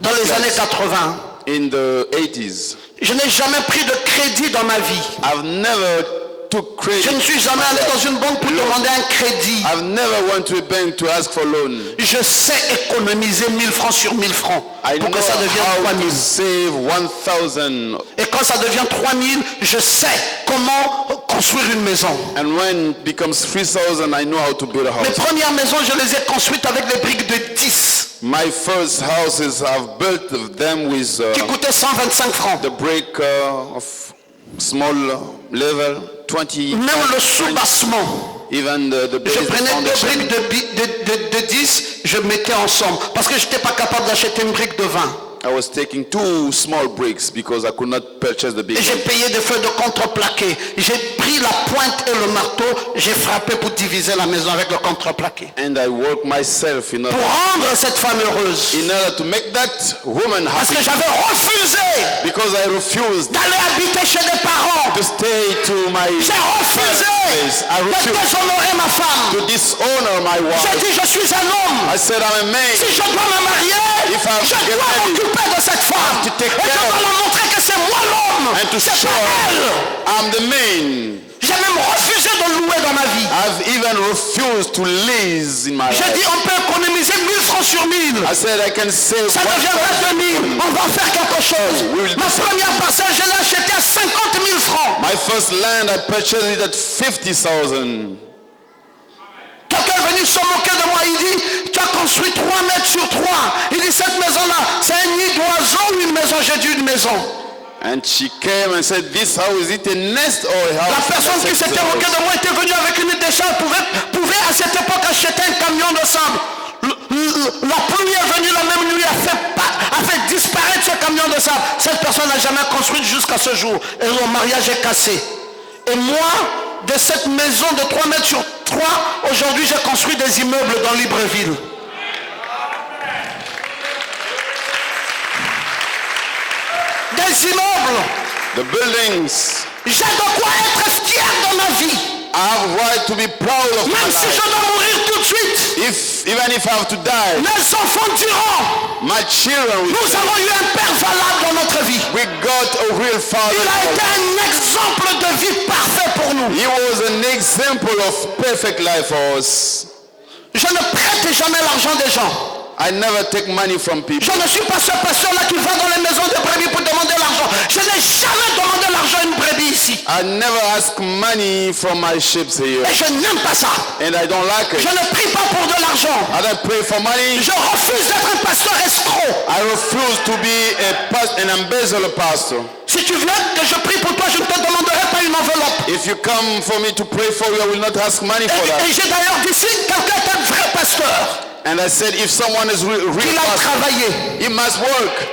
Dans les années 80, in the 80s. je n'ai jamais pris de crédit dans ma vie. I've never took credit. Je ne suis jamais allé dans une banque pour demander un crédit. I've never went to a bank to ask for loan. Je sais économiser 1000 francs sur 1000 francs I pour know que ça devienne how 3000. to save 1,000. Et quand ça devient 3000, je sais comment construire une maison. And when it becomes 3,000, I know how to build a Mes house. premières maisons, je les ai construites avec des briques de 10 My first houses, I've built them with qui coûtaient 125 francs. the brick of small level, 20, Même le sous-bassement. even the Je base prenais deux foundation. briques de 10, je mettais ensemble. Parce que je n'étais pas capable d'acheter une brique de 20. I was taking 2 small bricks because I could not purchase the big Et j'ai one. payé des feux de contreplaqué. J'ai pris la pointe et le marteau, j'ai frappé pour diviser la maison avec le contreplaqué. And I worked myself in Pour order, rendre cette femme heureuse. to make that woman Parce happy, que j'avais refusé because I refused d'aller habiter chez des parents. to stay to my J'ai refusé place. I de refused déshonorer ma femme. to dishonor my J'ai wife. dit je suis un homme. I said I'm a man. Si je dois me marier, If I have je to get dois married, m'occuper de cette femme. to take Et je care dois of leur montrer que c'est moi l'homme. and to C'est show pas elle. I'm the man. J'ai même refusé de louer dans ma vie. I've even refused to lease in my J'ai dit life. on peut économiser 1000 francs sur 1000. I said I can save Ça deviendra 2000. On va faire quelque chose. We will do Ma première parcelle, je l'ai achetée à 50 000 francs. my first land. I purchased it at 50,000. Quelqu'un est venu se moquer de moi. Il dit, tu as construit 3 mètres sur 3. Il dit, cette maison-là, c'est un nid d'oiseau ou une maison? J'ai dit une maison. And she came and said, this house, is it a nest or a house? La personne qui s'était moquée de moi était venue avec une décharge, pouvait à cette époque acheter un camion de sable. La pluie est venue la même nuit, a fait disparaître ce camion de sable. Cette personne n'a jamais construit jusqu'à ce jour. Et le mariage est cassé. Et moi, de cette maison de 3 mètres sur 3, aujourd'hui j'ai construit des immeubles dans Libreville. Des immeubles. The buildings. J'ai de quoi être fier de ma vie. I have right to be proud of my Même si je life. dois mourir tout de suite. Even if I have to die, Les enfants diront, my children will nous avons eu un père valable dans notre vie. we got a real father. Il a été un exemple de vie parfait pour nous. He was an example of perfect life for us. Je ne prête jamais l'argent des gens. I never take money from people. Je ne suis pas ce pasteur-là qui va dans les maisons de brebis pour demander l'argent. Je n'ai jamais demandé l'argent à une brebis ici. I never ask money from my sheep here. Et je n'aime pas ça. And I don't like Je it. ne prie pas pour de l'argent. I don't pray for money. Je refuse d'être un pasteur escroc. I refuse to be an embezzler pastor. Si tu veux que je prie pour toi, je ne te demanderai pas une enveloppe. If you come for me to pray for you, I will not ask money for Et that. j'ai d'ailleurs dit, si quelqu'un est un vrai pasteur, And I said, if someone is real qu'il a pastor, travaillé. he must work.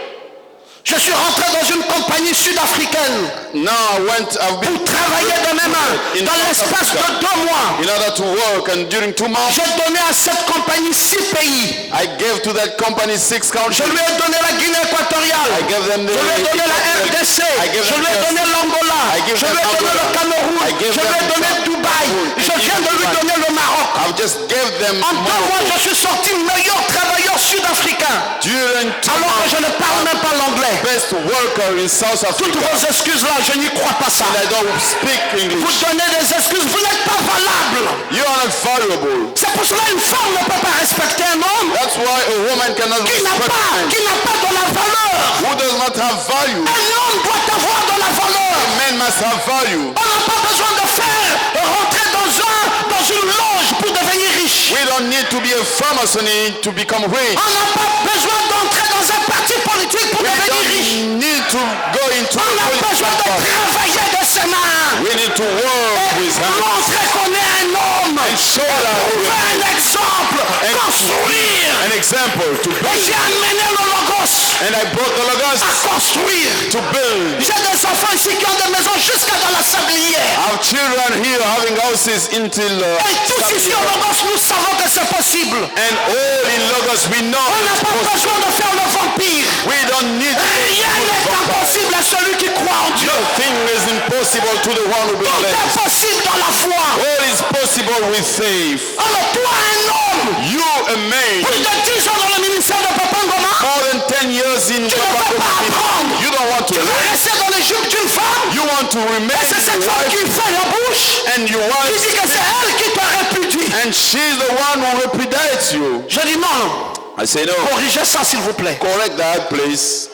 Je suis rentré dans une compagnie sud-africaine Now I've been pour travailler de mes mains dans l'espace de 2 mois. in order to work, and during 2 months, J'ai donné à cette compagnie 6 pays. I gave to that company 6 Je countries. lui ai donné la Guinée équatoriale. I gave them Je lui ai donné la RDC. I gave Je them lui ai donné l'Angola. I gave Je them lui ai donné le Angola. Cameroun. I gave Je lui ai them donné Dubaï. Je viens de lui donner le Maroc. I've just gave them En 2 mois, Morocco. je suis sorti meilleur travailleur sud-africain. During 2 Alors que months, je ne parle même pas l'anglais. best worker in South Toutes Africa. vos excuses là, je n'y crois pas ça. And I don't speak Vous English. donnez des excuses, vous n'êtes pas valable. You are not valuable. C'est pour cela qu'une femme ne peut pas respecter un homme That's why a woman cannot qui n'a respect a man pas de la valeur. who does not have value. Un homme doit avoir de la valeur. A man must have value. On n'a pas besoin de faire rentrer dans une loge pour devenir riche. We don't need to be a pharmacy to become rich. On n'a pas besoin d'entrer dans un parti politique pour We devenir riche. don't need to go into On a a besoin de political party. travailler de ses mains. We need to work with Et hands montrer qu'on est un homme. and show that Trouver un exemple. And- Construire. an example to Et build. j'ai amené le logos And I brought the logos à construire. to build. J'ai des enfants ici qui ont des maisons jusqu'à dans la sablière. I have children here having houses until Et tous ici au logos, nous savons que c'est possible. and all in Logos we know On n'a it's pas possible. besoin de faire le vampire. We don't need Rien n'est impossible à celui qui croit en Dieu. nothing is impossible to the one who Tout believes. est possible dans la foi. All is possible with faith. Alors toi, un homme, You a man, plus de 10 ans dans le ministère de Papa Ngoma, more than 10 years in tu ne veux pas apprendre. you don't want to Tu veux learn. rester dans les jupes d'une femme. You want to remain Et c'est cette your femme wife qui fait la bouche. and your Qui wife, dit que c'est elle qui t'a répudie. and she's the one who repudiates you. Je dis non. I say no. Corrigez ça s'il vous plaît. Correct that, please.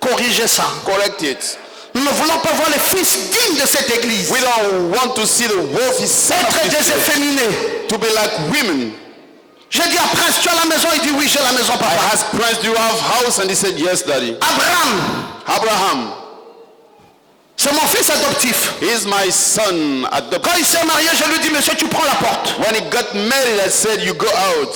Corrigez ça. Correct it. Nous ne voulons pas voir les fils dignes de cette église We don't want to see the worthy son of être this des church efféminés. to be like women. J'ai dit à Prince, tu as la maison? Il dit oui, j'ai la maison, I papa. asked Prince, do you have house? And he said, yes, daddy. Abraham, Abraham, c'est mon fils adoptif. he is my son adopted. Quand il s'est marié, je lui dis, monsieur, tu prends la porte. When he got married, I said, you go out.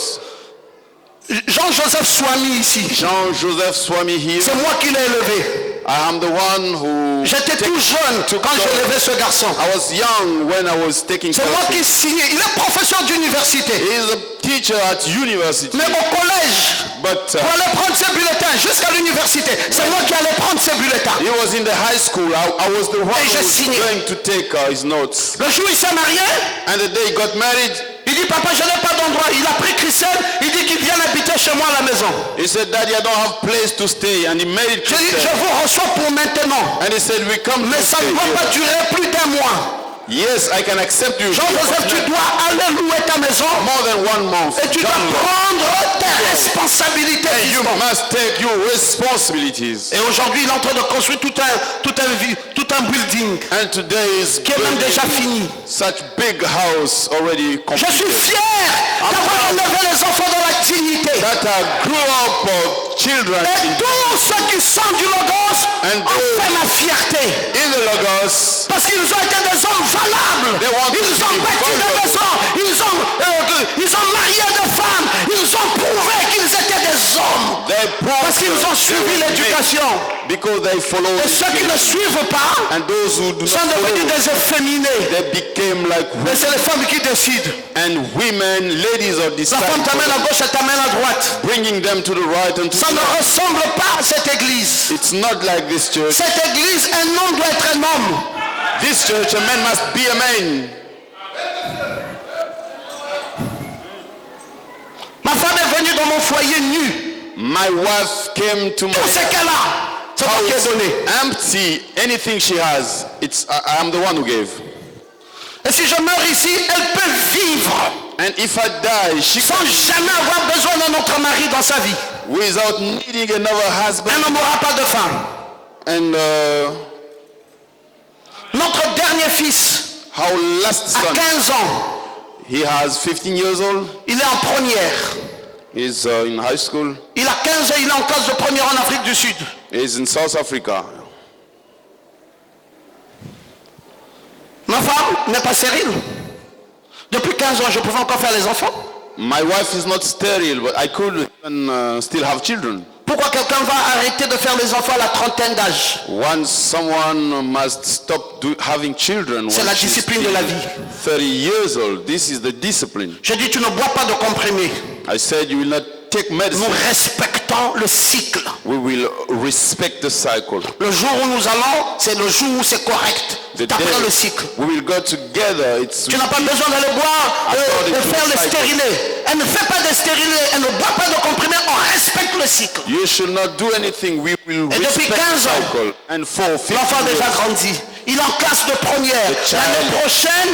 Jean-Joseph Swami ici. Jean-Joseph Swami here. C'est moi qui l'ai élevé. I am the one who... J'étais tout jeune quand j'ai élevé ce garçon. I was young when I was taking C'est care moi of qui him. signais. Il est professeur d'université. He is a teacher at university. Mais au collège, But pour aller prendre ses bulletins jusqu'à l'université, c'est moi qui allais prendre ses bulletins. he was in the high school. I was the one Et who j'ai was signé. going to take his notes. Le jour où il s'est marié, And the day he got married, il dit, papa, je n'ai pas d'endroit. Il a pris Christelle, il dit qu'il vient habiter chez moi à la maison. he said, Daddy, I don't have place to stay. And he married Je dis, je Christelle. vous reçois pour maintenant. And he said, we come Mais to ça stay ne va here. pas durer plus d'1 mois. Yes, I can accept you. Jean-Joseph, tu dois aller louer ta maison More than 1 month. et tu dois John, prendre tes responsabilités. you vivement. must take your responsibilities. Et aujourd'hui, il est en train de construire tout un building And today is qui est même déjà fini. such big house already Je complete. suis fier d'avoir élevé les enfants dans la dignité. That grew up of children Et tous ceux qui sont du Logos And ont fait ma fierté. in the Logos. Parce qu'ils ont été des hommes valables. They want to Ils ont be bâti des valuable. maisons. Ils ont marié des femmes. Ils ont prouvé qu'ils étaient des hommes. They Parce qu'ils ont suivi l'éducation. because they follow Et ceux qui ne suivent pas and those who do sont not devenus follow, des efféminés. they became like Mais c'est les femmes qui décident. and women, ladies of this La femme type, t'amène à gauche et t'amène à droite. bringing them to the right and to Ça the ne left. ressemble pas à cette église. It's not like this church. Cette église, un homme doit être un homme. This church, a man must be a man. Ma femme est venue dans mon foyer nue. My wife came to my Tout ce qu'elle a, c'est moi qui ai donné. empty. Anything she has, I am the one who gave. Et si je meurs ici, elle peut vivre And if I die, she sans jamais avoir besoin d'un autre mari dans sa vie. without needing another husband. Elle n'aura pas de femme. And Notre dernier fils, our last à son, 15 ans, he has 15 years old. il est en première. He's in high school. Il a 15 ans, il est en classe de première en Afrique du Sud. He's in South Africa. Ma femme n'est pas stérile. Depuis 15 ans, je pouvais encore faire les enfants. My wife is not sterile, but I could even, still have children. Pourquoi quelqu'un va arrêter de faire les enfants à la trentaine d'âge? Once someone must stop having children C'est when la she's discipline de la vie. 30 years old. This is the discipline. J'ai dit, tu ne bois pas de comprimés. I said you will not take Nous medicine. respectons le cycle. We will respect the cycle. Le jour où nous allons, c'est le jour où c'est correct. The Tu apprends le day cycle. we will go together. It's Tu n'as pas besoin d'aller boire et faire les stérilés. Elle ne fait pas de stérilés, elle ne boit pas de comprimés, on respecte le cycle. You should not do anything. We will Et depuis respect 15 the ans, cycle. And for 15 l'enfant déjà years, grandi. Il est en classe de première. L'année prochaine,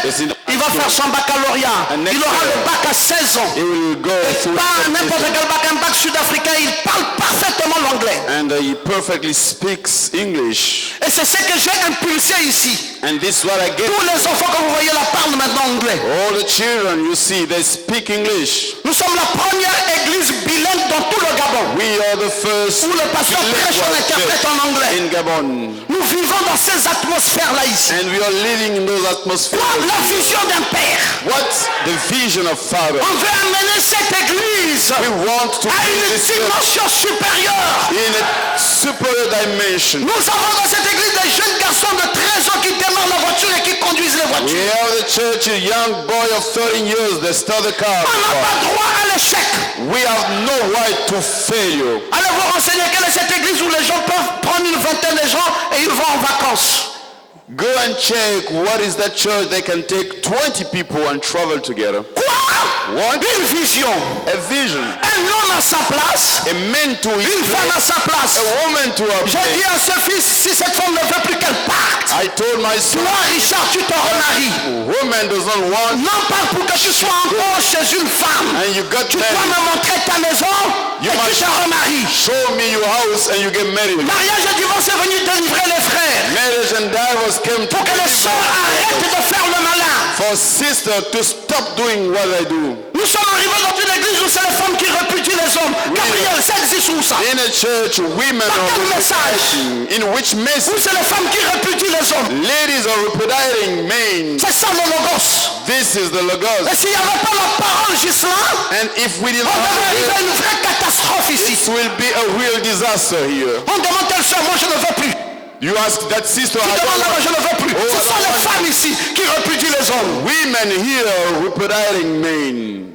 il va faire son baccalauréat. Il aura le bac à 16 ans. he will go through Pas n'importe quel bac, un bac sud-africain. Il parle parfaitement l'anglais. and he perfectly speaks English. Et c'est ce que j'ai impulsé ici. And this is what I get. Tous les enfants que vous voyez là parlent maintenant anglais. All the children you see, they speak English. Nous sommes la première église bilingue dans tout le Gabon. We are the first Où le pasteur prêche, on interprète en anglais. in Gabon. Nous vivons dans ces atmosphères-là ici. And we are living in those atmospheres. La vision d'un père. What's the vision of Father? On veut amener cette église We want to à bring une this church dimension supérieure. in a superior dimension. Nous avons dans cette église des jeunes garçons de 13 ans qui démarrent la voiture et qui conduisent les We voitures. have the church, a young boy of 13 years that start the car. On n'a pas droit à l'échec. We have no right to failure. Allez vous renseigner quelle est cette église où les gens peuvent prendre une vingtaine de gens et ils vont en vacances. Go and check what is that church. They can take 20 people and travel together. Quoi? What? Une vision. A vision. Un homme à sa place. A man to his Une femme à place. sa place. A woman to her J'ai dit place. à ce fils, si cette femme ne veut plus qu'elle parte, I told my son, toi Richard, tu te remaries. woman does not want, Non pas pour que tu sois encore chez une femme. and you got Tu dois married. me montrer ta maison et You tu must te remaries. show me your house and you get married. Mariage et divorce est venu délivrer les frères. Marriage and divorce came to Pour que les sœurs arrêtent de faire le malin. for sister to stop doing what I do. Nous sommes arrivés dans une église où c'est les femmes qui répudient les hommes. Gabriel, ça existe où ça? In a church, women Dans quel are message? reproducing. In which Où message? c'est les femmes qui répudient les hommes. Ladies are reproducing men. C'est ça le logos. This is the Logos. Et s'il n'y avait pas la parole juste là, And if we didn't on have devrait arriver à it, une vraie catastrophe ici. this will be a real disaster here. On demande telle soeur, moi je ne veux plus. You ask that sister, Tu I demandes là, moi je don't ne veux plus. Oh, Ce sont I don't les want- femmes ici qui répudient les hommes. women here are reproducing men.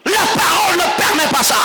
La parole ne permet pas ça.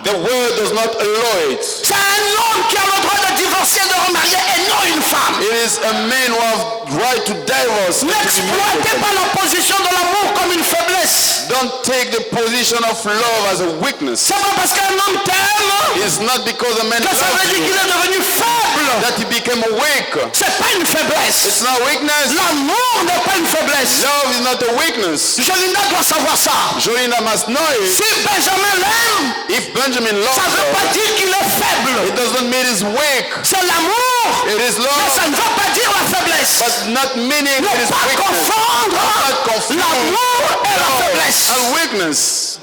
The word does not allow it. C'est un homme qui a le droit de divorcer, de remarier et non une femme. It is a man who have right to divorce. And to be N'exploitez married. pas la position de l'amour comme une faiblesse. Don't take the position of love as a weakness. C'est pas parce qu'un homme t'aime It's not because a man que ça veut loves dire qu'il you est devenu faible. that he became weak. C'est pas une faiblesse. It's not weakness. L'amour n'est pas une faiblesse. Love is not a weakness. Jolinda doit savoir ça. Jolina must know it. Si Benjamin l'aime, If Benjamin ça loves ne veut her, pas dire qu'il est faible. it doesn't mean he's weak. C'est l'amour. It is Mais love, ça ne veut pas dire la faiblesse. but not meaning Ne it is pas weakness. confondre Not confuse l'amour et la faiblesse. and weakness.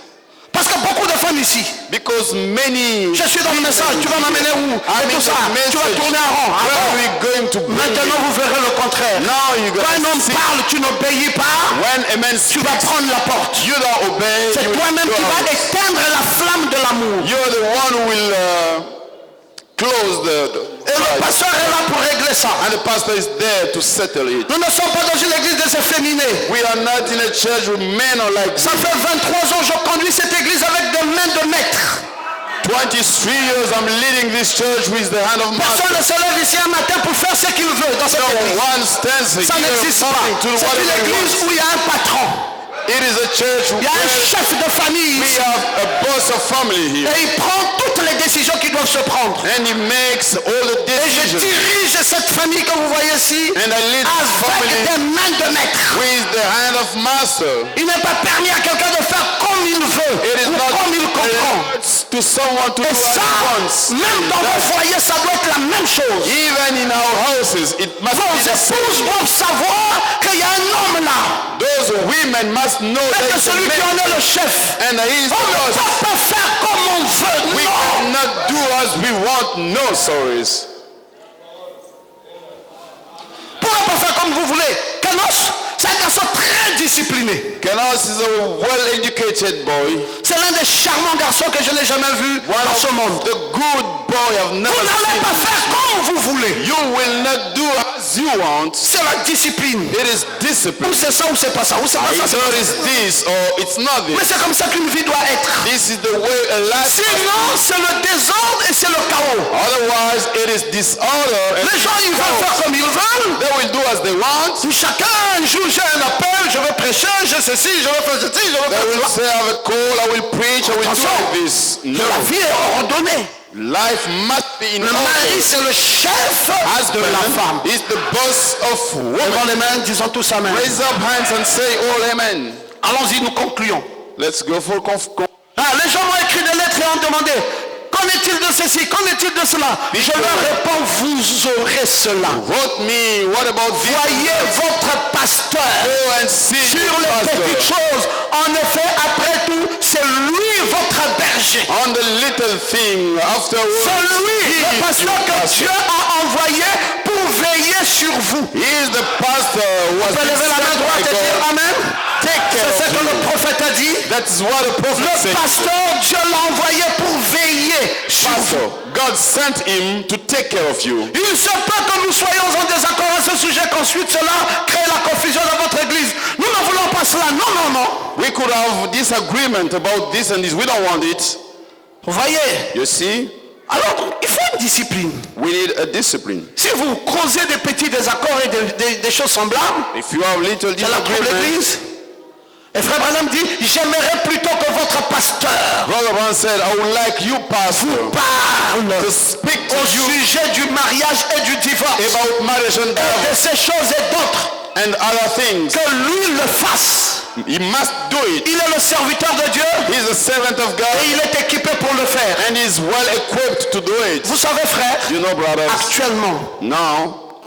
Parce que beaucoup de femmes ici, Because many je suis dans le message, tu vas m'amener où? I'm Et in tout ça, the tu vas message. tourner en rond. Where Ah are bon? we going to bring Maintenant, it? vous verrez le contraire. Now you Quand un gotta homme see. parle, tu n'obéis pas, When a man tu vas speaks, prendre la porte. you don't obey. C'est You toi-même qui vas will éteindre la flamme de l'amour. You're the one who will close Et le pasteur est là pour régler ça. and the pastor is there to settle it. Nous ne sommes pas dans une église des efféminés. We are not in a church with men or like Ça fait 23 ans que je conduis cette église avec des mains de maître. 23 years I'm leading this church with the hand of Personne master. ne se lève ici un matin pour faire ce qu'il veut dans cette No église. one stands Ça here n'existe pas. according to C'est whatever une he église wants. où il y a un patron. It is a church Il y a un where chef de famille we ici. have a boss of family here. Et il prend toutes les décisions qui doivent se prendre. And he makes all the Et je decisions. dirige cette famille que vous voyez ici And I lead this avec family des mains de maître. with the hand of master. Il n'est pas permis à quelqu'un de faire comme il veut It is ou not comme il comprend. allowed to someone to do Et as ça, he wants. même dans vos foyers, ça doit être la même chose. Even in our houses, it must Vos be the same. épouses doivent savoir qu'il y a un homme là. Those women must know Et that que it's a celui qui en man est le chef. and he is On the ne boss. peut pas faire comme on veut. We Non. cannot do as we want. No, sorries. Pourquoi pas faire comme vous voulez? Canos, c'est un garçon très discipliné. Kenos Manos is a well-educated boy. C'est l'un des charmants garçons que je n'ai jamais vu One dans ce of monde. the good boy I've never Vous n'allez pas seen. faire comme vous voulez. You will not do as you want. C'est la discipline. It is discipline. Ou c'est ça ou c'est pas ça. Ou c'est pas ça. c'est pas Either ça. it's this or it's not Mais this. c'est comme ça qu'une vie doit être. This is the way a life. Sinon, c'est le désordre et c'est le chaos. Otherwise, it is disorder. And Les gens, ils veulent faire comme ils veulent. they will do as they want. Chacun, un jour, j'ai un appel, je veux prêcher, j'ai ceci, je veux faire ceci, je veux They faire will cela. say, I have a call, I will preach, I will do Attention. like this. Que No. la vie est ordonnée. Life must be in Le mari, order. c'est le chef de la femme. Husband is the boss of Levons woman. les mains, disons tous amen. Raise up hands and say, oh, amen. Allons-y, nous concluons. Let's go for Les gens m'ont écrit des lettres et ont demandé, qu'en est-il de ceci, qu'en est-il de cela? Je leur réponds, vous aurez cela. Wrote me, what about this? Voyez votre pasteur Go and see sur your les petites pastor. choses. En effet, après tout, c'est lui votre berger. On the little thing, afterwards, C'est lui, he le is pasteur your que pastor. Dieu a envoyé pour veiller sur vous. He is the pastor who has Vous pouvez been lever la main sent by droite et dire God. Amen. Take care C'est ce of que le you. prophète a dit. That is what the prophet Le said. pasteur, Dieu l'a envoyé pour veiller sur vous. Pastor, God sent him to take care of you. Il se peut que nous soyons en désaccord à ce sujet, qu'ensuite cela crée la confusion dans votre église. Nous ne voulons pas cela. Non, non, non. We could have disagreement about this and this. We don't want it. Vous voyez? You see, Alors, il faut une discipline. we need a discipline. Si vous causez des petits désaccords et des choses semblables, If you have little c'est la trouble disagreement, l'église. Et frère Branham dit, j'aimerais plutôt que votre pasteur Brother Brown said, I would like you, pastor, parle to speak to au you sujet du mariage et du divorce. about marriage and Et de divorce ces choses et d'autres. and other things. Que lui le fasse. He must do it. Il est le serviteur de Dieu He is a servant of et God il est équipé pour le faire. and he is well equipped to do it. Vous savez frère, You know, brothers, actuellement, now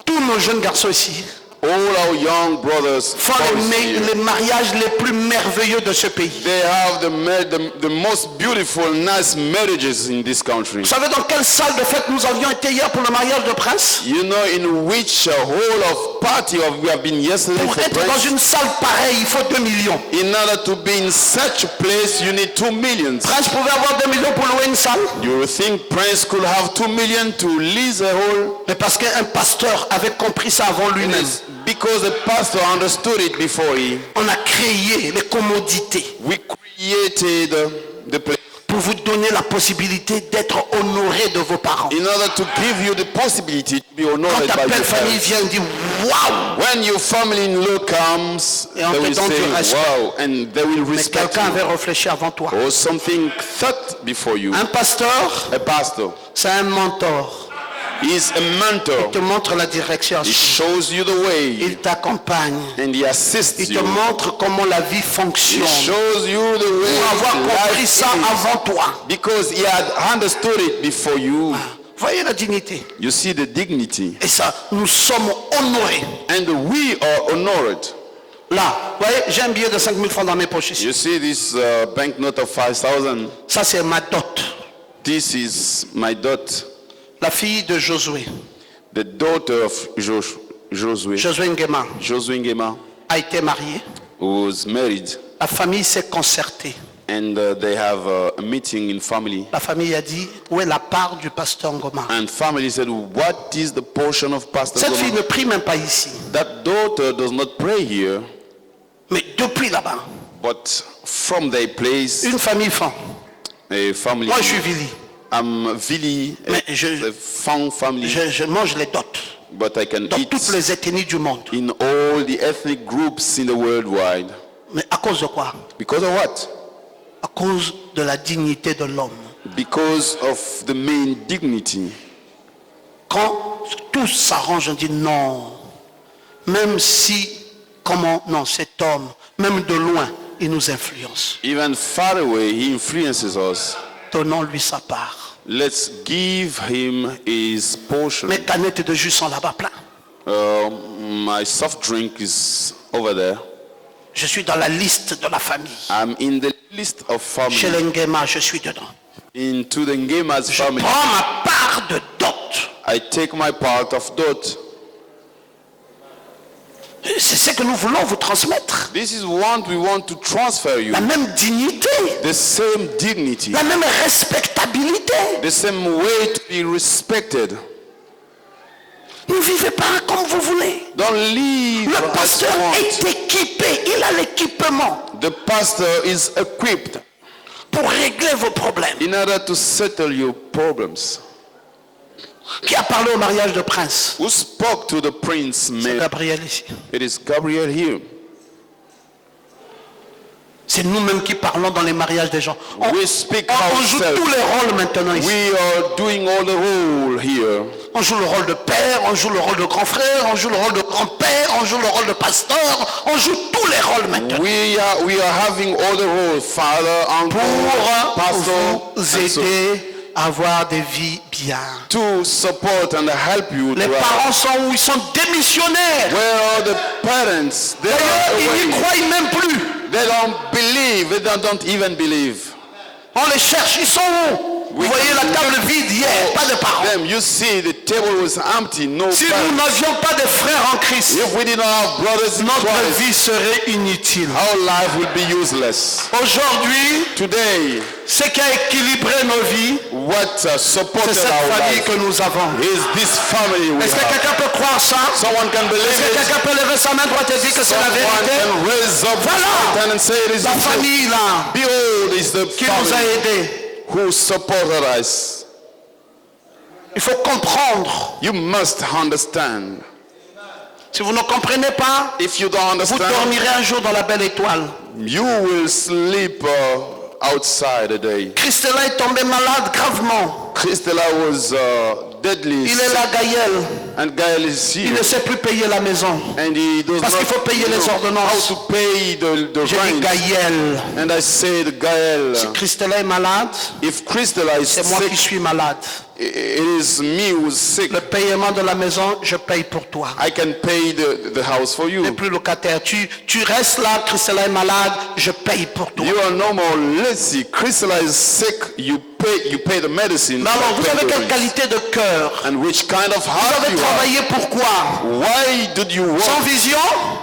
tous nos jeunes garçons ici all our young brothers font here, les mariages les plus merveilleux de ce pays. they have the most beautiful, nice marriages in this country. Vous savez dans quelle salle de fête nous avions été hier pour le mariage de Prince? You know in which hall of party we have been yesterday Pour for être dans Prince? une salle pareille, il faut 2 millions. In order to be in such a place, you need 2 million. Prince pouvait avoir 2 millions pour louer une salle, You think Prince could have 2 million to lease a hall? mais parce qu'un pasteur avait compris ça avant It lui-même. is because the pastor understood it before he. On a créé les commodités We created the place pour vous donner la possibilité d'être honoré de vos parents. in order to give you the possibility to be Quand honored ta by belle your famille parents. vient et dit waouh, When your family-in-law comes, Et on they te will donne du say, respect. wow, and they will mais respect quelqu'un avait you. réfléchi avant toi. Or something thought before you. Un pasteur, A pastor c'est un mentor. is a mentor. Il te montre la direction. He shows you the way Il t'accompagne. and he assists Il te you. montre comment la vie He fonctionne. shows you the way Pour avoir compris life ça is. avant toi. Because he had understood it before you. Voyez la dignité. You see the dignity. Et ça, nous sommes honorés. And we are honored. Là, vous voyez, j'ai un billet de 5 000 francs dans mes poches ici. You see this banknote of 5,000. Ça, c'est ma dot. This is my dot, La fille de Josué. the daughter of Josué. Josué Ngema Josué Ngema, a été mariée. who was married. La famille s'est concertée. And they have a meeting in family. La famille a dit, où est la part du pasteur Ngoma? And family said, what is the portion of Pastor Cette fille Goma? ne prie même pas ici. That daughter does not pray here, Mais depuis là-bas, but from their place, une famille fond. a family. Moi, je suis Vili. I'm Vili, Mais je- a Fang family, Je mange les dots. but I can Dans eat toutes les ethnies du monde. in all the ethnic groups in the world wide. Mais à cause de quoi? Because of what? À cause de la dignité de l'homme. Because of the main dignity. Quand tout s'arrange, on dit non. Même si, comment, non, cet homme, même de loin, il nous influence. Even far away, he influences us. Donnons-lui sa part. Let's give him his portion. Mes canettes de jus sont là-bas plein. My soft drink is over there. Je suis dans la liste de la famille. I'm in the list of Chez family. l'Engema, je suis dedans. Into the Ngema's Je family. prends ma part de dot. I take my part of dot. C'est ce que nous voulons vous transmettre. This is what we want to transfer you. La même dignité, The same dignity. la même respectabilité. The same way to be respected. Ne vivez pas comme vous voulez. Don't live Le as you pasteur want. est équipé, il a l'équipement The pastor is equipped pour régler vos problèmes. in order to settle your problems. Qui a parlé au mariage de prince? Who spoke to the prince? C'est Gabriel ici. It is Gabriel here. C'est nous-mêmes qui parlons dans les mariages des gens. We speak On joue tous ourselves. les rôles maintenant ici. We are doing all the role here. On joue le rôle de père, on joue le rôle de grand frère, on joue le rôle de grand-père, on joue le rôle de pasteur, on joue tous les rôles maintenant. We are having all the role. Father, uncle, Pour pastor, vous and so aider à avoir des vies bien. to support and help you. Les to parents sont où? Ils sont démissionnaires. Where are the parents? They D'ailleurs, are ils n'y away. croient même plus. They don't believe. They don't even believe. On les cherche, ils sont où? Vous voyez la table vide hier, pas de parents. Them, you see, the table was empty. No Si nous parents. n'avions pas de frères en Christ, If we didn't have brothers in notre Christ, vie serait inutile. our life would be useless. Aujourd'hui, Today, ce qui a équilibré nos vies, what c'est supported cette our famille life que nous avons. is this family we Est-ce que have. quelqu'un peut croire ça? Someone can believe Est-ce que it. quelqu'un peut lever sa main droite et dire que c'est la Someone vérité? can raise up Voilà. his hand and say it is La the truth. famille là, Behold is the qui nous a family aidés. who supported us. Il faut comprendre. You must understand. Si vous ne comprenez pas, If you don't vous understand, dormirez un jour dans la belle étoile. you will sleep outside a day. Christella est tombé malade gravement. Christella was deadly Il est sick, là, Gaël. and Gael is Il here, ne sait plus payer la maison. and he does Parce not qu'il faut payer les know ordonnances. how to pay the J'ai dit rent. Gaël. And I said, Gael, Si Christella est malade, if Christella is c'est moi qui sick, suis malade. it is me who's sick. Le paiement de la maison, je paye pour toi. I can pay the house for Tu n'es you. plus locataire. Tu restes là, Christella est malade, je paye pour toi. You are no more. Let's see, Christella is sick. You pay the medicine. Mais alors, I vous pay avez the quelle rent. qualité de cœur? And which kind of Vous heart avez you have? travaillé pourquoi? Why did you Sans work vision?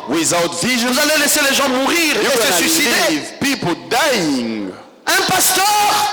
without vision? Vous allez laisser les gens mourir You're et se gonna suicider. leave people dying. Un pasteur,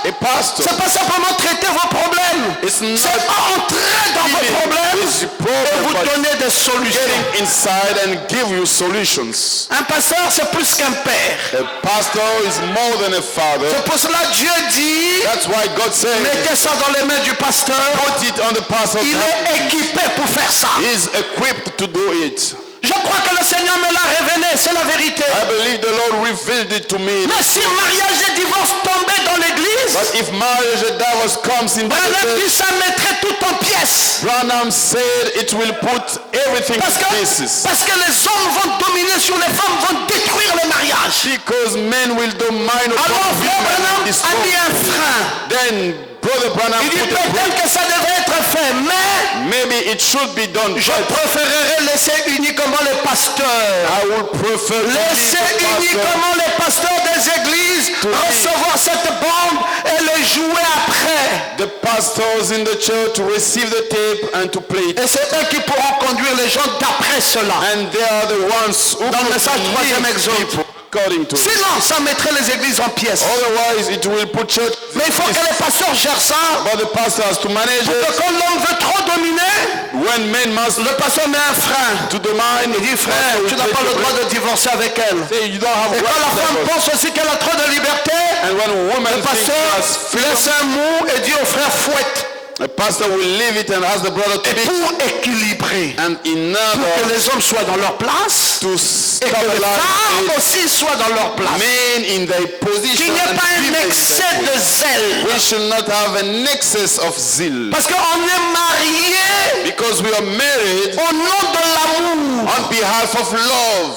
A pastor c'est pas simplement traiter vos problèmes. is not C'est entrer dans vos problèmes is et problem, vous but donner des solutions. getting inside and give you solutions. Un pasteur, c'est plus qu'un père. A pastor is more than a father. C'est pour cela que Dieu dit, That's why God said, mettez ça dans les mains du pasteur. put it on the pastor's Il hand. est équipé pour faire ça. He is equipped to do it. Je crois que le Seigneur me l'a révélé, c'est la vérité. I believe the Lord revealed it to me. Mais si mariage et divorce tombaient dans l'église, But if marriage and divorce comes in the Branham church, dit ça mettrait tout en pièces. Branham said it will put everything Parce in pieces. que les hommes vont dominer sur les femmes, vont détruire les mariages. Because men will dominate upon Alors frère women Branham and a destroy. mis un frein. Then Brother Branham Il dit put a break. peut-être que ça devrait être fait, mais Maybe it should be done. je But préférerais laisser uniquement les pasteurs. I would prefer to Laissez leave the pastor. uniquement les pasteurs des églises To recevoir cette bombe et les jouer après. The pastors in the church to receive the tape and to play it. Et c'est eux qui pourront conduire les gens d'après cela. And they are the ones who Dans le could message troisième lead exode. people according to it. Sinon, ça mettrait les églises en pièces. Otherwise, it will put church. Mais il faut que les pasteurs gèrent ça. But the pastor has to manage Que it. quand l'homme veut trop dominer, When men must le pasteur met un frein. to the mind, Il dit frère, tu n'as pas le droit de divorcer avec elle. say you don't have Et quand la femme right to pense aussi qu'elle a trop de liberté, And when a woman le thinks she pasteur has freedom, laisse un mot et dit au frère fouette. the pastor will leave it and ask the brother to Et be. pour équilibrer, And in pour que order les hommes soient dans leur place to et que les stabilize femmes aussi soient dans leur place. men in their Qu'il position n'y ait and pas un women in excès their de zèle. We should not have an excess of zeal. Parce qu'on est mariés Because we are married au nom de l'amour. on behalf of love.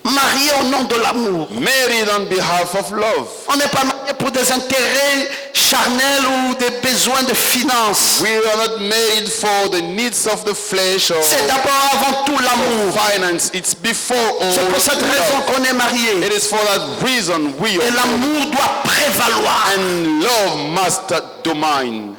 Mariés au nom de l'amour. Married on behalf of love. On n'est pas mariés pour des intérêts charnels ou des besoins de finances. We are not married for the needs of the flesh or C'est d'abord avant tout l'amour. finance. It's before all. C'est pour cette raison love. qu'on est mariés. It is for that reason we Et are. l'amour doit prévaloir. And love must domain.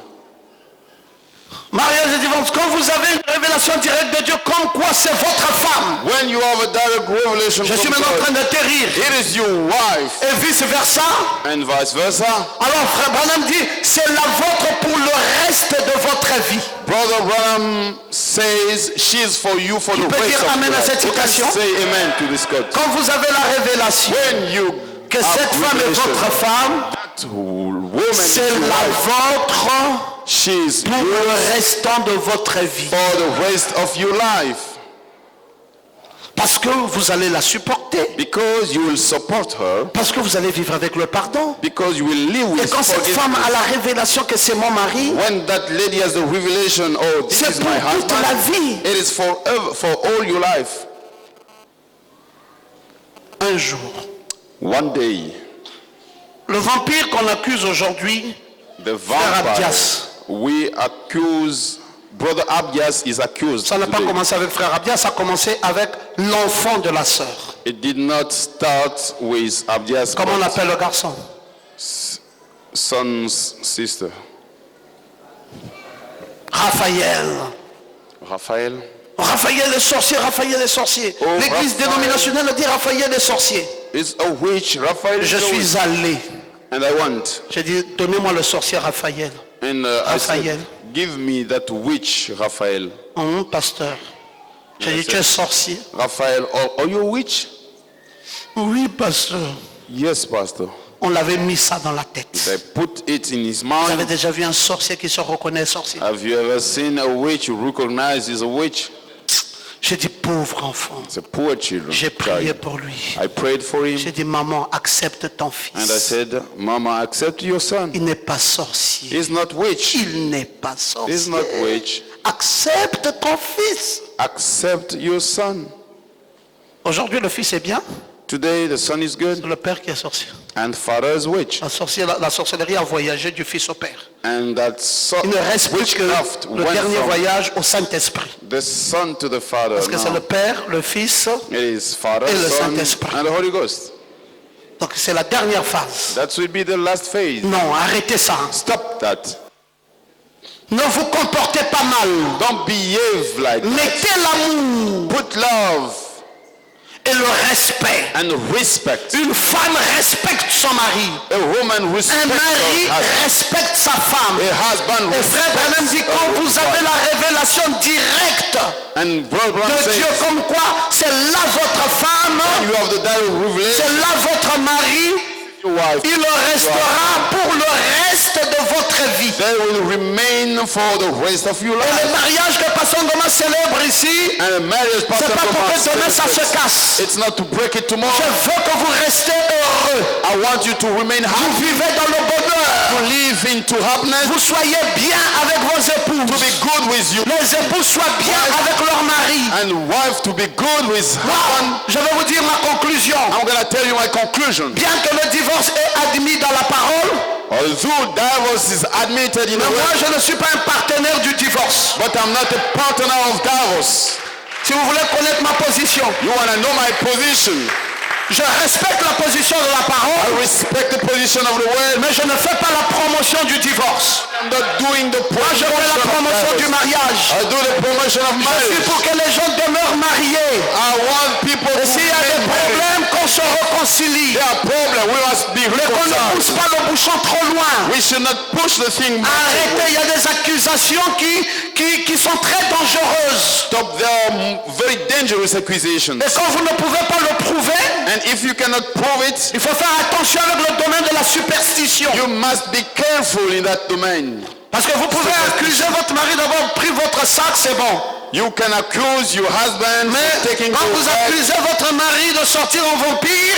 Mariage et divorce, quand vous avez une révélation directe de Dieu, comme quoi c'est votre femme. When you have a direct revelation Je suis from maintenant en train God, de te rire. it is your wife Et vice versa. and vice versa. Alors frère Branham dit, c'est la vôtre pour le reste de votre vie. Brother Branham says she is for you for the peut rest dire of amen your à life. cette You can citation? say amen to this God. Quand vous avez la révélation When you que have cette femme est revelation, votre femme, that woman is c'est your la wife. vôtre She is pour yours le restant de votre vie. for the rest of your life. Parce que vous allez la supporter. Because you will support her. Parce que vous allez vivre avec le pardon. Because you will live Et with quand cette femme forgiveness. a la révélation que c'est mon mari, When that lady has the revelation, oh, this c'est is pour my toute la husband, vie. it is forever, for all your life. Un jour, One day, le vampire qu'on accuse aujourd'hui, the Frère vampire, Abdias. we accuse, Brother Abdias is accused ça n'a pas today. commencé avec frère Abdias, ça a commencé avec l'enfant de la sœur. It did not start with Abdias, Comment on but appelle le garçon? son's sister, Raphaël. Raphaël. Raphaël est sorcier, Raphaël est sorcier. Oh, L'église Raphaël. dénominationnelle dit Raphaël est sorcier. Is a witch, Raphaël is Je a witch. suis allé. And I want. J'ai dit, donnez-moi le sorcier Raphaël. And I said, Raphaël. give me that witch, Raphael. Pasteur. J'ai dit, Yes, tu es sorcier? Raphael, are you a witch? Oui, pasteur. Yes, Pastor. On l'avait mis ça dans la tête. They put it in his Vous avez mind. déjà vu un sorcier qui se reconnaît sorcier? Have you ever seen a witch who recognizes a witch? J'ai dit, pauvre enfant. It's a poor children. J'ai prié child. pour lui. I prayed for him J'ai dit, maman, accepte ton and I fils. said, Mama, accept your son. Il n'est pas sorcier. He's not witch. Il n'est pas sorcier. He's not witch. Accepte ton fils. Accept your son. Aujourd'hui, le fils est bien. Today the son is good C'est le père qui est sorcier. and father is witch. La sorcellerie a voyagé du fils au père. And that son, Il ne reste plus que witchcraft le went dernier from voyage au Saint-Esprit. the son to the father. Parce que c'est now. le père, le fils. It is Father, Et le Son, Saint-Esprit. and the Holy Ghost. Donc c'est la dernière phase. That will be the last phase. Non, arrêtez ça. Stop that. Ne vous comportez pas mal. Don't behave like that. Mettez l'amour Put love et le respect. and respect. Une femme respecte son mari. A woman Un respects mari her husband. respecte sa femme. A husband Et frère Branham dit, quand respects vous avez la révélation directe And Brother Branham de Dieu says, comme quoi c'est là votre femme, you have the direct revelation, c'est là votre mari, your wife, il restera pour le reste de votre vie. they will remain for the rest of your Et le life. mariage que Pasteur Ngoma célèbre ici, And a marriage c'est pastor pas pour que demain ça se celebrates. casse. It's not to break it Je tomorrow. veux que vous restez heureux. I want you to remain Vous happy, vivez dans le bonheur. to live into happiness, Vous soyez bien avec vos to be épouses. good with you, Les épouses soient bien avec leur mari. and wife to be good with Bon, husband. je vais vous dire ma conclusion. I'm going to tell you my conclusion. Bien que le divorce est admis dans la parole, Although divorce is admitted in mais a moi way, je ne suis pas un partenaire du divorce. but I'm not a partner of divorce. Si vous voulez connaître ma position, You want to know my position? je respecte la position de la I parole, respect the position of the word. mais je ne fais pas la promotion du divorce. I'm not doing the Moi je fais la promotion du promotion of mariage. I do the promotion of Je suis marriage. pour que les gens demeurent mariés. I want people Et to s'il y a des remain married. problèmes, qu'on se réconcilie. There are problems. We must be Mais qu'on ne pousse reconciled. pas le bouchon trop loin. We should not push the thing back. Arrêtez, il y a des accusations qui sont très dangereuses. Stop. There are very dangerous accusations. Et quand vous ne pouvez pas le prouver, And if you cannot prove it, il faut faire attention avec le domaine de la superstition. you must be careful in that domain. Parce que vous pouvez accuser votre mari d'avoir pris votre sac, c'est bon. You can accuse your husband Mais for taking quand your vous wife, accusez votre mari de sortir en vampire,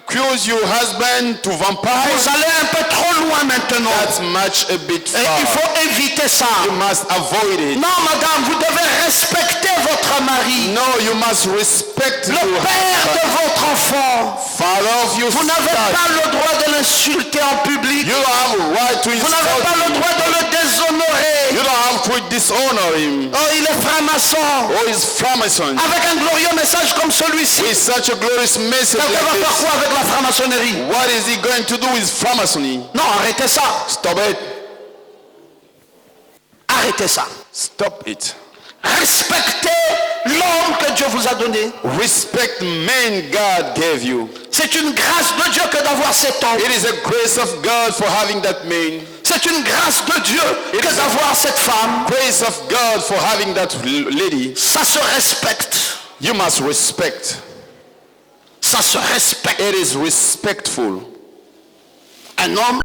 accuse your husband to vampire. vous allez un peu trop loin maintenant. That's much a bit Et il far. faut éviter ça. You must avoid it. Non, madame, vous devez respecter votre mari. No, you must respect Le your père de husband. votre enfant. Father of your Vous n'avez son. pas le droit de l'insulter en public. You don't have a right to Vous n'avez pas le insult him. droit de le déshonorer. You don't have to dishonor him. Oh, il est franc-maçon. Oh, he's Freemason. Avec un glorieux message comme celui-ci. With such a glorious message Donc, on va like faire this, quoi avec la franc-maçonnerie? what is he going to do with Freemasonry? Non, arrêtez ça. Stop it. Arrêtez ça. Stop it. Respectez l'homme que Dieu vous a donné. Respect man God gave you. C'est une grâce de Dieu que d'avoir cet homme. It is a grace of God for having that man. C'est une grâce de Dieu que d'avoir cette femme. Grace of God for having that lady. Ça se respecte. You must respect. Ça se respecte. It is respectful. Un homme